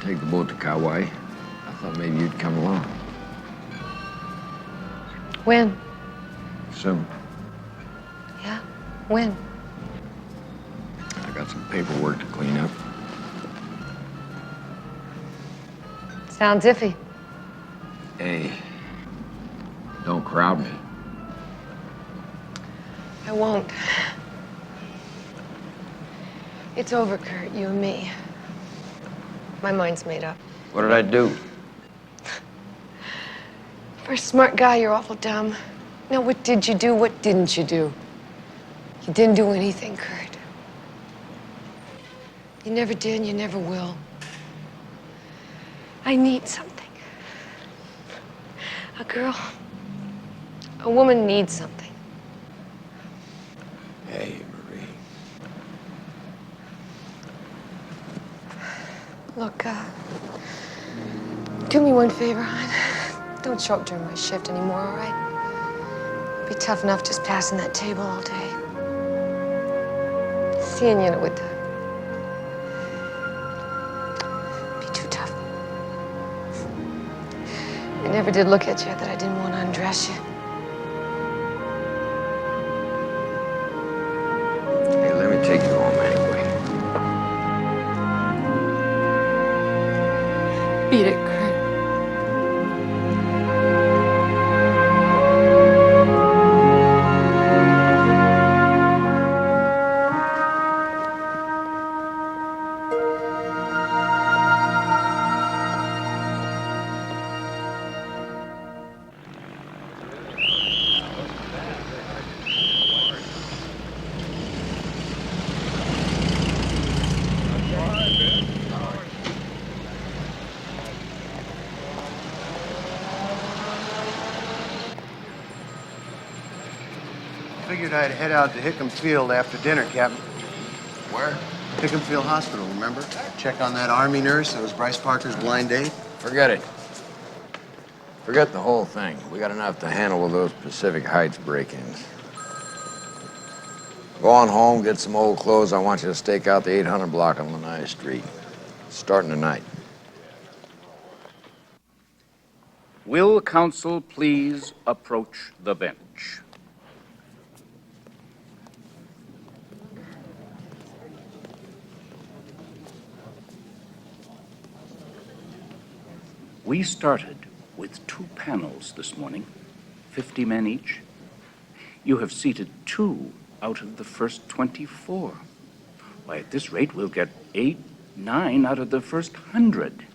Take the boat to Kauai. I thought maybe you'd come along. When? Soon. Yeah? When? I got some paperwork to clean up. Sounds iffy. Hey, don't crowd me. I won't. It's over, Kurt, you and me. My mind's made up. What did I do? For a smart guy, you're awful dumb. Now, what did you do? What didn't you do? You didn't do anything, Kurt. You never did, and you never will. I need something. A girl, a woman needs something. Hey, Marie. Look, do me one favor, hon. Don't show up during my shift anymore, all right? Be tough enough just passing that table all day. Seeing you would be too tough. I never did look at you that I didn't want to undress you. Hey, let me take you home anyway. Beat it, Kurt. Figured I'd head out to Hickam Field after dinner, Captain. Where? Hickam Field Hospital, remember? Check on that Army nurse that was Bryce Parker's blind date. Forget it. Forget the whole thing. We got enough to handle with those Pacific Heights break-ins. Go on home, get some old clothes. I want you to stake out the 800 block on Lanai Street. Starting tonight. Will counsel please approach the bench? We started with 2 panels this morning, 50 men each. You have seated 2 out of the first 24. Why, at this rate, we'll get 8, 9 out of the first 100.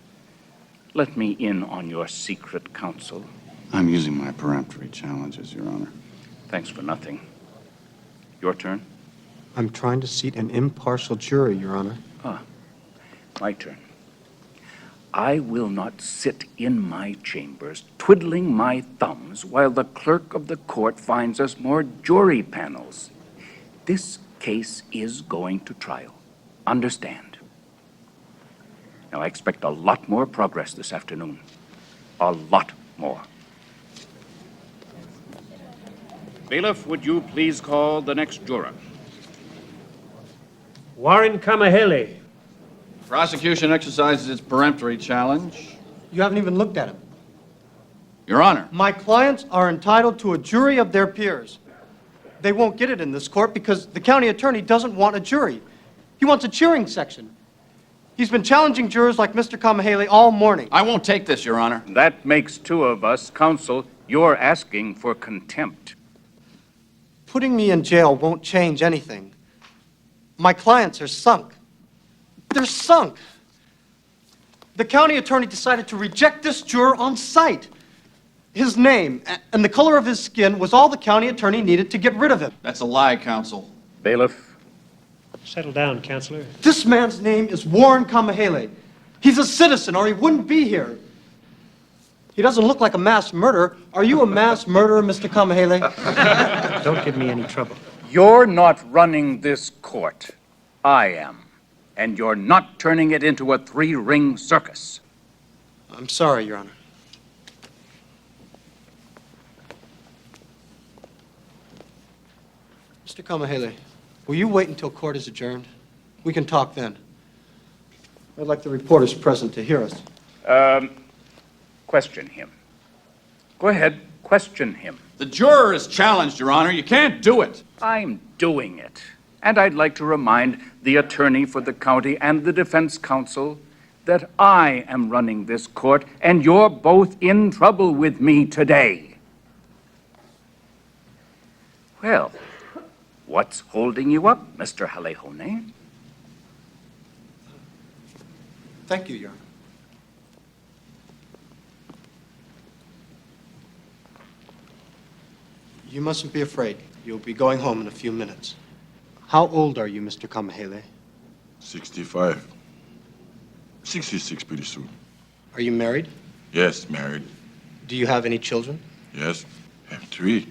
Let me in on your secret counsel. I'm using my peremptory challenges, Your Honor. Thanks for nothing. Your turn? I'm trying to seat an impartial jury, Your Honor. Ah, my turn. I will not sit in my chambers twiddling my thumbs while the clerk of the court finds us more jury panels. This case is going to trial. Understand? Now, I expect a lot more progress this afternoon. A lot more. Bailiff, would you please call the next juror? Warren Kamahele. Prosecution exercises its peremptory challenge. You haven't even looked at him. Your Honor. My clients are entitled to a jury of their peers. They won't get it in this court because the county attorney doesn't want a jury. He wants a cheering section. He's been challenging jurors like Mr. Kamahele all morning. I won't take this, Your Honor. That makes 2 of us. Counsel, you're asking for contempt. Putting me in jail won't change anything. My clients are sunk. They're sunk. The county attorney decided to reject this juror on sight. His name and the color of his skin was all the county attorney needed to get rid of him. That's a lie, counsel. Bailiff. Settle down, Counselor. This man's name is Warren Kamahele. He's a citizen, or he wouldn't be here. He doesn't look like a mass murderer. Are you a mass murderer, Mr. Kamahele? Don't give me any trouble. You're not running this court. I am. And you're not turning it into a 3-ring circus. I'm sorry, Your Honor. Mr. Kamahele, will you wait until court is adjourned? We can talk then. I'd like the reporters present to hear us. Question him. Go ahead, question him. The juror is challenged, Your Honor. You can't do it. I'm doing it. And I'd like to remind the attorney for the county and the defense counsel that I am running this court, and you're both in trouble with me today. Well, what's holding you up, Mr. Halehone? Thank you, Your Honor. You mustn't be afraid. You'll be going home in a few minutes. How old are you, Mr. Kamahele? 65. 66 pretty soon. Are you married? Yes, married. Do you have any children? Yes, have 3.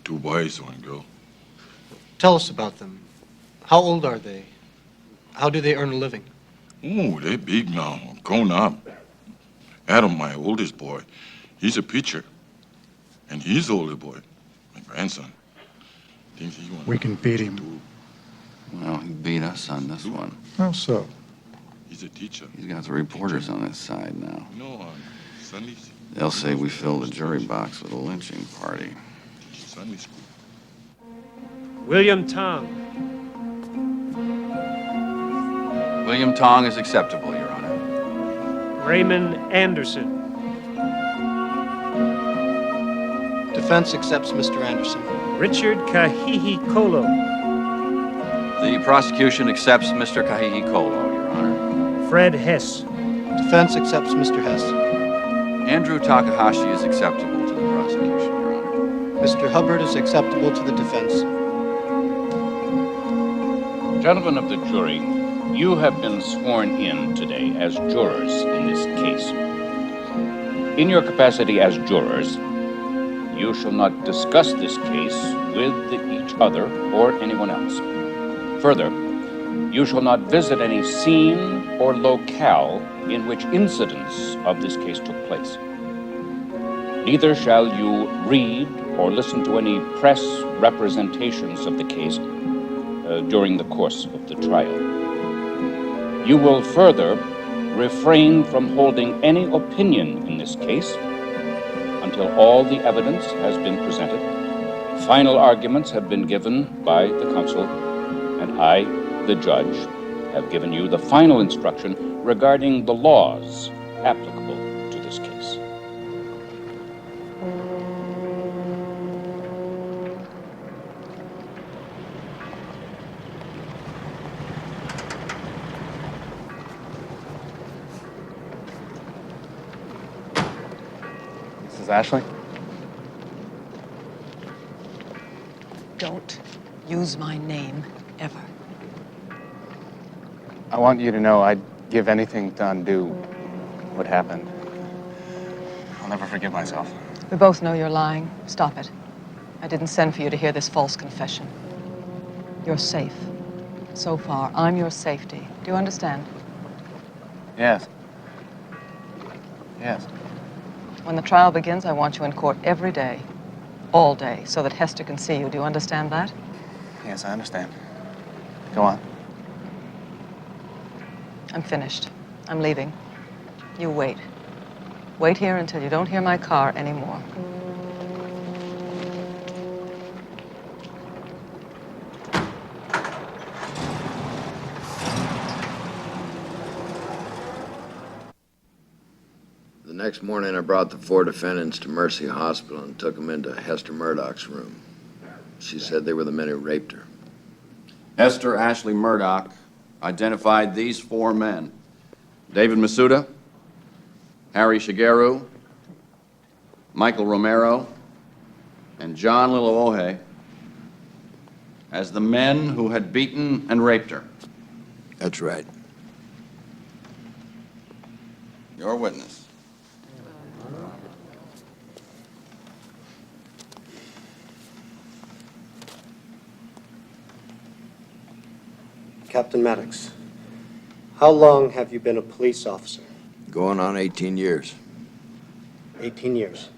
2 boys, 1 girl. Tell us about them. How old are they? How do they earn a living? Oh, they're big now, grown up. Adam, my oldest boy, he's a preacher. And he's the older boy, my grandson. Thinks he wants We can beat him. Well, he beat us on this one. How so? He's a teacher. He's got the reporters on his side now. No, on Sundays. They'll say we filled the jury box with a lynching party. Sunday school. William Tong. William Tong is acceptable, Your Honor. Raymond Anderson. Defense accepts Mr. Anderson. Richard Kahihi Kolo. The prosecution accepts Mr. Kahihi Kolo, Your Honor. Fred Hess. Defense accepts Mr. Hess. Andrew Takahashi is acceptable to the prosecution, Your Honor. Mr. Hubbard is acceptable to the defense. Gentlemen of the jury, you have been sworn in today as jurors in this case. In your capacity as jurors, you shall not discuss this case with each other or anyone else. Further, you shall not visit any scene or locale in which incidents of this case took place. Neither shall you read or listen to any press representations of the case during the course of the trial. You will further refrain from holding any opinion in this case until all the evidence has been presented, final arguments have been given by the counsel, and I, the judge, have given you the final instruction regarding the laws applicable to this case. Mrs. Ashley? Don't use my name ever. I want you to know I'd give anything to undo what happened. I'll never forgive myself. We both know you're lying. Stop it. I didn't send for you to hear this false confession. You're safe. So far, I'm your safety. Do you understand? Yes. Yes. When the trial begins, I want you in court every day. All day, so that Hester can see you. Do you understand that? Yes, I understand. Go on. I'm finished. I'm leaving. You wait. Wait here until you don't hear my car anymore. The next morning, I brought the 4 defendants to Mercy Hospital and took them into Hester Murdoch's room. She said they were the men who raped her. Hester Ashley Murdoch identified these 4 men: David Masuda, Harry Shigeru, Michael Romero, and John Lilowohe as the men who had beaten and raped her. That's right. Your witness. Captain Maddox, how long have you been a police officer? Going on 18 years. 18 years.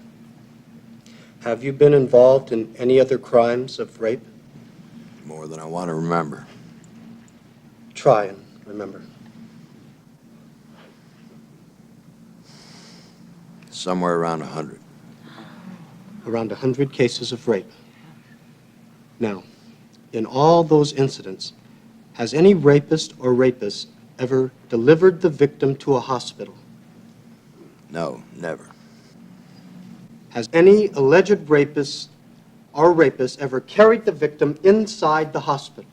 Have you been involved in any other crimes of rape? More than I want to remember. Try and remember. Somewhere around 100. Around 100 cases of rape. Now, in all those incidents, has any rapist or rapist ever delivered the victim to a hospital? No, never. Has any alleged rapist or rapist ever carried the victim inside the hospital?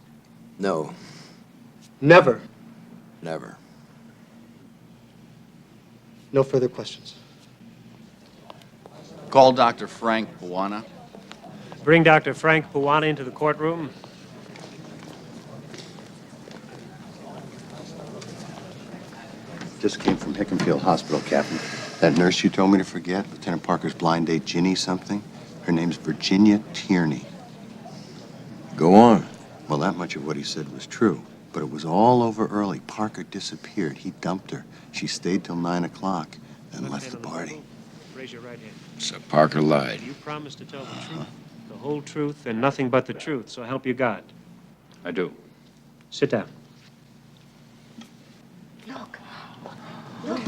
No, Never. never. No further questions. Call Dr. Frank Buwana. Bring Dr. Frank Buwana into the courtroom. Just came from Hickenfield Hospital, Captain. That nurse you told me to forget, Lieutenant Parker's blind date, Ginny something, her name's Virginia Tierney. Go on. Well, that much of what he said was true, but it was all over early. Parker disappeared. He dumped her. She stayed till 9 o'clock, then left the party. Raise your right hand. So Parker lied. You promise to tell the truth, the whole truth, and nothing but the truth, so help you God. I do. Sit down. Look. Look.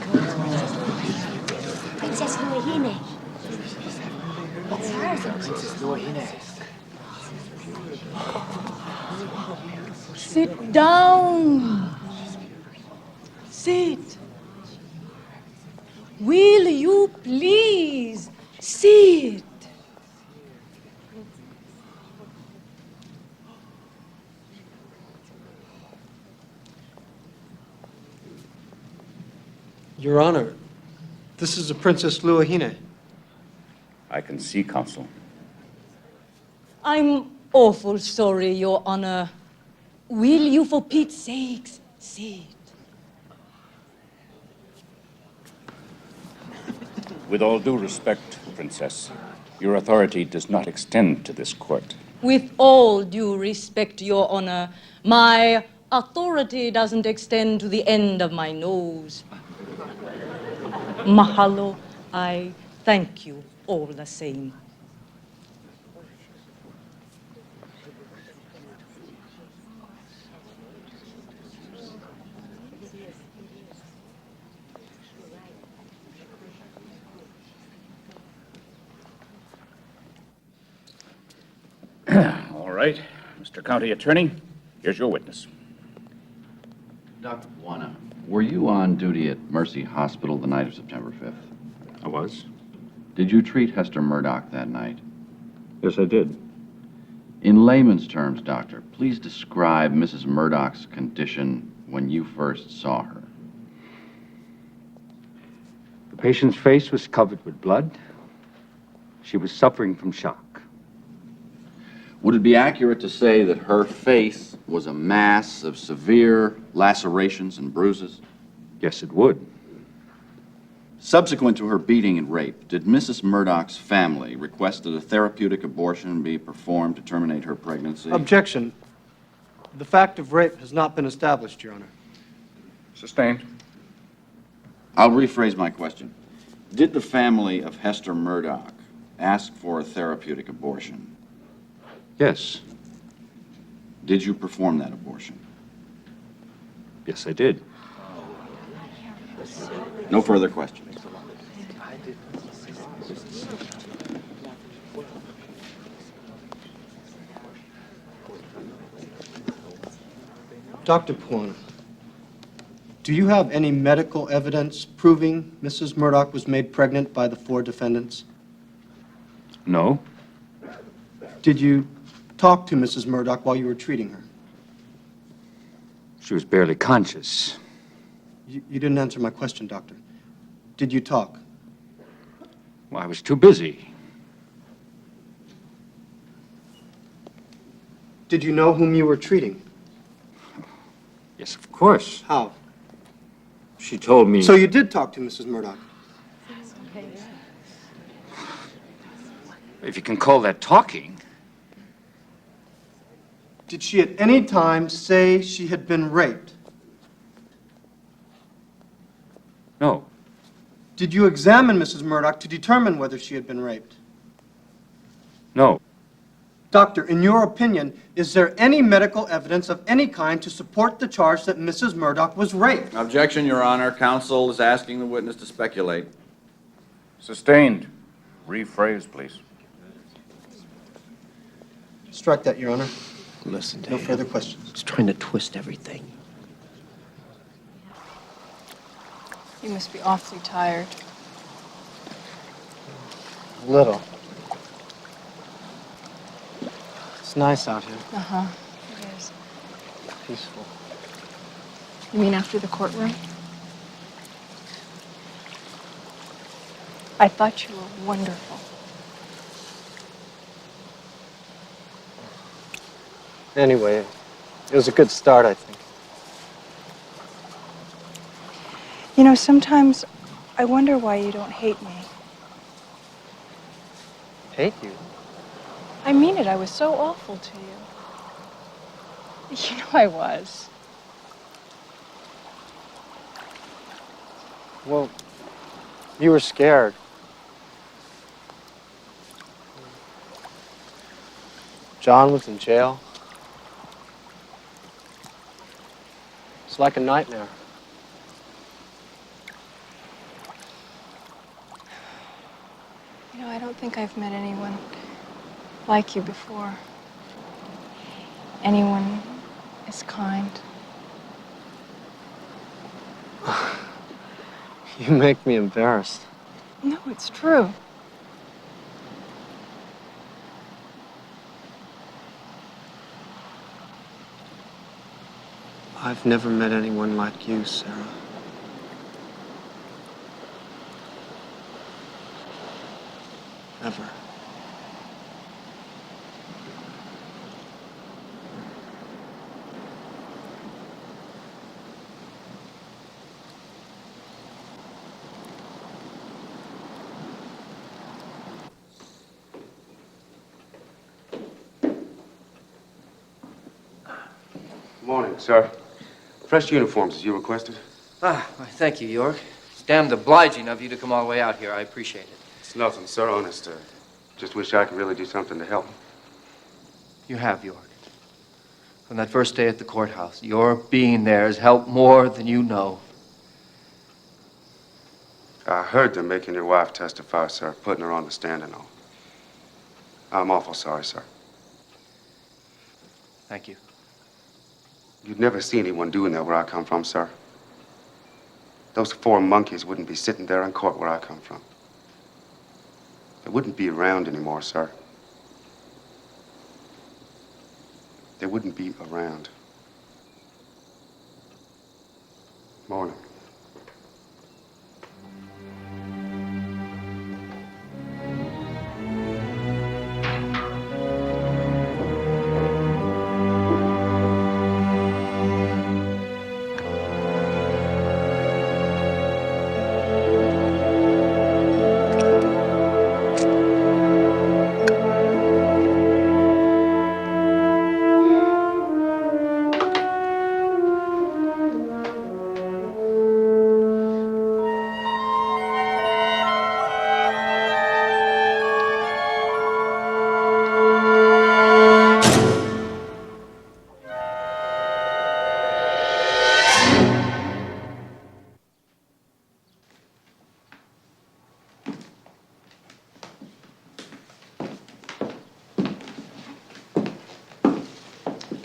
Princess Louahine. It's her. Princess Louahine. Sit down. Sit. Will you please sit? Your Honor, this is the Princess Louahine. I can see, Counsel. I'm awful sorry, Your Honor. Will you, for Pete's sakes, sit? With all due respect, Princess, your authority does not extend to this court. With all due respect, Your Honor, my authority doesn't extend to the end of my nose. Mahalo, I thank you all the same. right. Mr. County Attorney, here's your witness. Dr. Buona, were you on duty at Mercy Hospital the night of September 5th? I was. Did you treat Hester Murdoch that night? Yes, I did. In layman's terms, Doctor, please describe Mrs. Murdoch's condition when you first saw her. The patient's face was covered with blood. She was suffering from shock. Would it be accurate to say that her face was a mass of severe lacerations and bruises? Yes, it would. Subsequent to her beating and rape, did Mrs. Murdoch's family request that a therapeutic abortion be performed to terminate her pregnancy? Objection. The fact of rape has not been established, Your Honor. Sustained. I'll rephrase my question. Did the family of Hester Murdoch ask for a therapeutic abortion? Yes. Did you perform that abortion? Yes, I did. No further questions. Dr. Buona, do you have any medical evidence proving Mrs. Murdoch was made pregnant by the 4 defendants? No. Did you talk to Mrs. Murdoch while you were treating her? She was barely conscious. You didn't answer my question, Doctor. Did you talk? Well, I was too busy. Did you know whom you were treating? Yes, of course. How? She told me... So you did talk to Mrs. Murdoch? If you can call that talking. Did she at any time say she had been raped? No. Did you examine Mrs. Murdoch to determine whether she had been raped? No. Doctor, in your opinion, is there any medical evidence of any kind to support the charge that Mrs. Murdoch was raped? Objection, Your Honor. Counsel is asking the witness to speculate. Sustained. Rephrase, please. Strike that, Your Honor. Listen to No him. further questions. He's trying to twist everything. You must be awfully tired. A little. It's nice out here. Uh-huh. It is. Peaceful. You mean after the courtroom? I thought you were wonderful. Anyway, it was a good start, I think. You know, sometimes I wonder why you don't hate me. Hate you? I mean it. I was so awful to you. You know I was. Well, you were scared. John was in jail. It's like a nightmare. You know, I don't think I've met anyone like you before. Anyone as kind. You make me embarrassed. No, it's true. I've never met anyone like you, Sarah. Never. Morning, sir. Fresh uniforms as you requested. Ah, why, thank you, York. It's damned obliging of you to come all the way out here. I appreciate it. It's nothing, sir, honest. Just wish I could really do something to help. You have, York. From that first day at the courthouse, your being there has helped more than you know. I heard them making your wife testify, sir, putting her on the stand and all. I'm awful sorry, sir. Thank you. You'd never see anyone doing that where I come from, sir. Those 4 monkeys wouldn't be sitting there in court where I come from. They wouldn't be around anymore, sir. They wouldn't be around. Morning.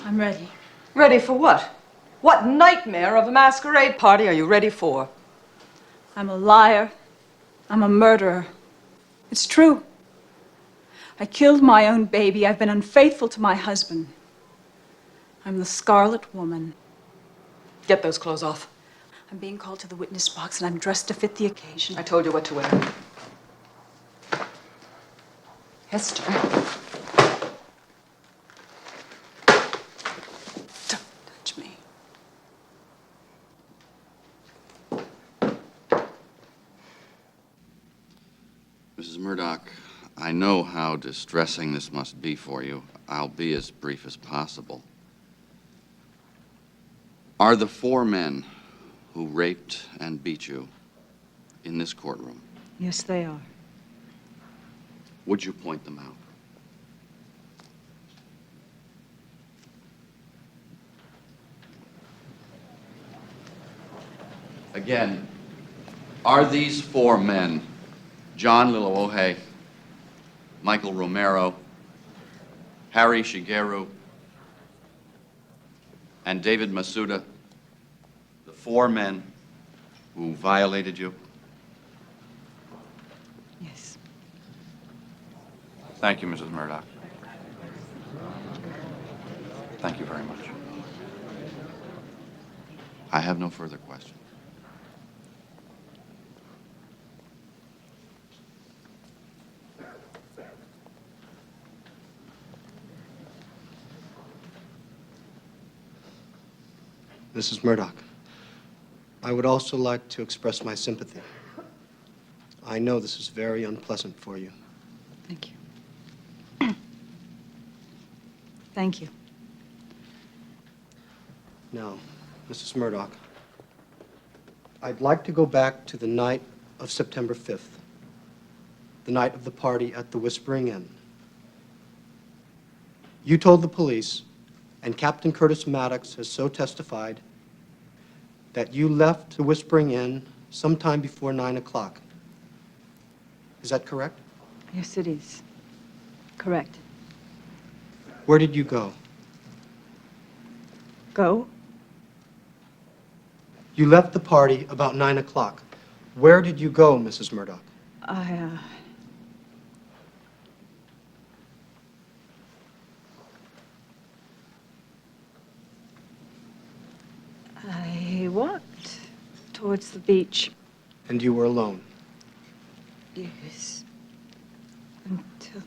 I'm ready. Ready for what? What nightmare of a masquerade party are you ready for? I'm a liar. I'm a murderer. It's true. I killed my own baby. I've been unfaithful to my husband. I'm the Scarlet Woman. Get those clothes off. I'm being called to the witness box and I'm dressed to fit the occasion. I told you what to wear. Hester. Mrs. Murdoch, I know how distressing this must be for you. I'll be as brief as possible. Are the 4 men who raped and beat you in this courtroom? Yes, they are. Would you point them out? Again, are these 4 men John Lilowohe, Michael Romero, Harry Shigeru, and David Masuda, the 4 men who violated you? Yes. Thank you, Mrs. Murdoch. Thank you very much. I have no further questions. Mrs. Murdoch, I would also like to express my sympathy. I know this is very unpleasant for you. Thank you. Thank you. Now, Mrs. Murdoch, I'd like to go back to the night of September 5th, the night of the party at the Whispering Inn. You told the police, and Captain Curtis Maddox has so testified, that you left the Whispering Inn sometime before 9 o'clock. Is that correct? Yes, it is. Correct. Where did you go? Go? You left the party about 9 o'clock. Where did you go, Mrs. Murdoch? I walked towards the beach. And you were alone? Yes. Until...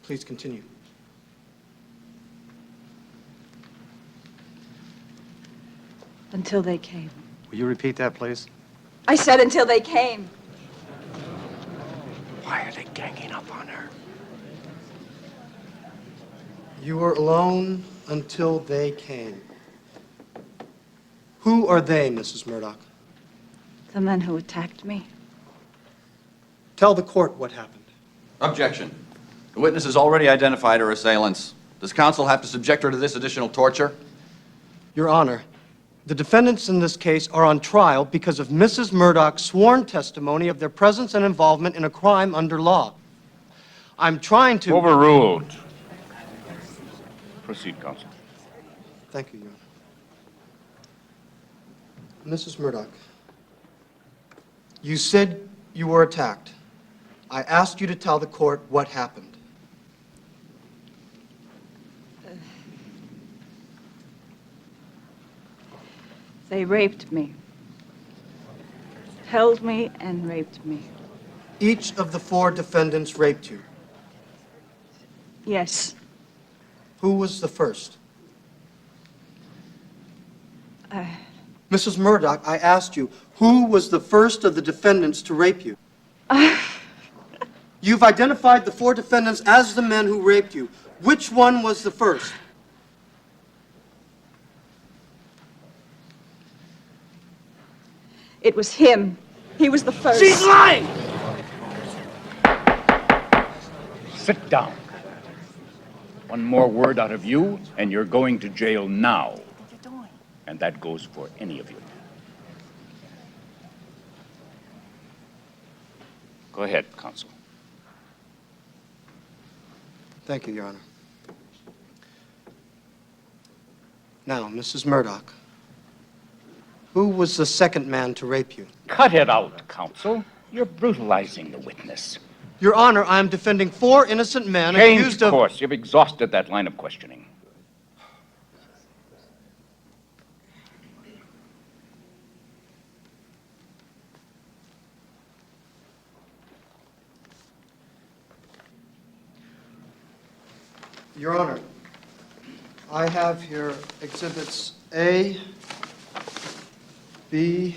Please continue. Until they came. Will you repeat that, please? I said until they came. Why are they ganging up on her? You were alone until they came. Who are they, Mrs. Murdoch? The men who attacked me. Tell the court what happened. Objection. The witness has already identified her assailants. Does counsel have to subject her to this additional torture? Your Honor, the defendants in this case are on trial because of Mrs. Murdoch's sworn testimony of their presence and involvement in a crime under law. I'm trying to... Overruled. Proceed, counsel. Thank you, Your Honor. Mrs. Murdoch, you said you were attacked. I asked you to tell the court what happened. They raped me. Held me and raped me. Each of the 4 defendants raped you. Yes. Who was the first? Mrs. Murdoch, I asked you, who was the first of the defendants to rape you? You've identified the 4 defendants as the men who raped you. Which one was the first? It was him. He was the first. She's lying! Sit down. One more word out of you, and you're going to jail now. And that goes for any of you. Go ahead, counsel. Thank you, Your Honor. Now, Mrs. Murdoch, who was the second man to rape you? Cut it out, counsel. You're brutalizing the witness. Your Honor, I am defending 4 innocent men Change accused of... course. You've exhausted that line of questioning. Your Honor, I have here exhibits A, B,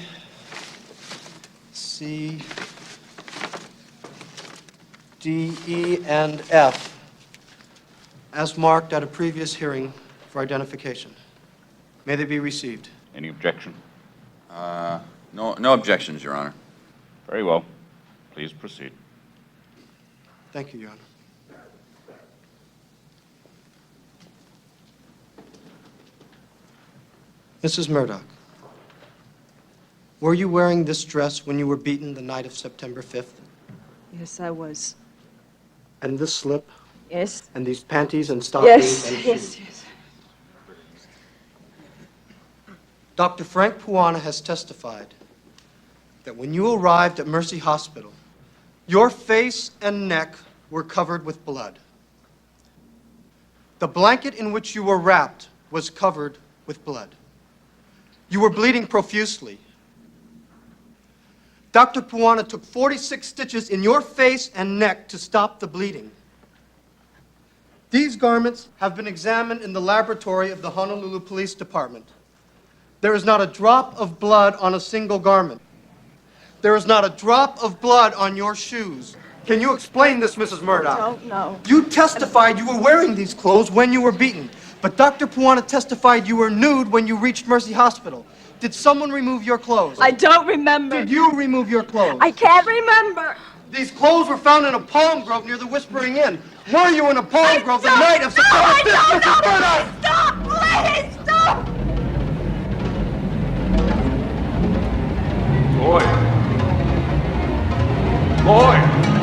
C, D, E, and F, as marked at a previous hearing for identification. May they be received. Any objection? No objections, Your Honor. Very well. Please proceed. Thank you, Your Honor. Mrs. Murdoch, were you wearing this dress when you were beaten the night of September 5th? Yes, I was. And this slip? Yes. And these panties and stockings? Yes, yes, yes. Dr. Frank Puana has testified that when you arrived at Mercy Hospital, your face and neck were covered with blood. The blanket in which you were wrapped was covered with blood. You were bleeding profusely. Dr. Puana took 46 stitches in your face and neck to stop the bleeding. These garments have been examined in the laboratory of the Honolulu Police Department. There is not a drop of blood on a single garment. There is not a drop of blood on your shoes. Can you explain this, Mrs. Murdoch? I don't know. You testified you were wearing these clothes when you were beaten, but Dr. Puana testified you were nude when you reached Mercy Hospital. Did someone remove your clothes? I don't remember. Did you remove your clothes? I can't remember. These clothes were found in a palm grove near the Whispering Inn. Were you in a palm grove the night of September 5th, Mrs. Murdoch? Stop, please, stop! Boy.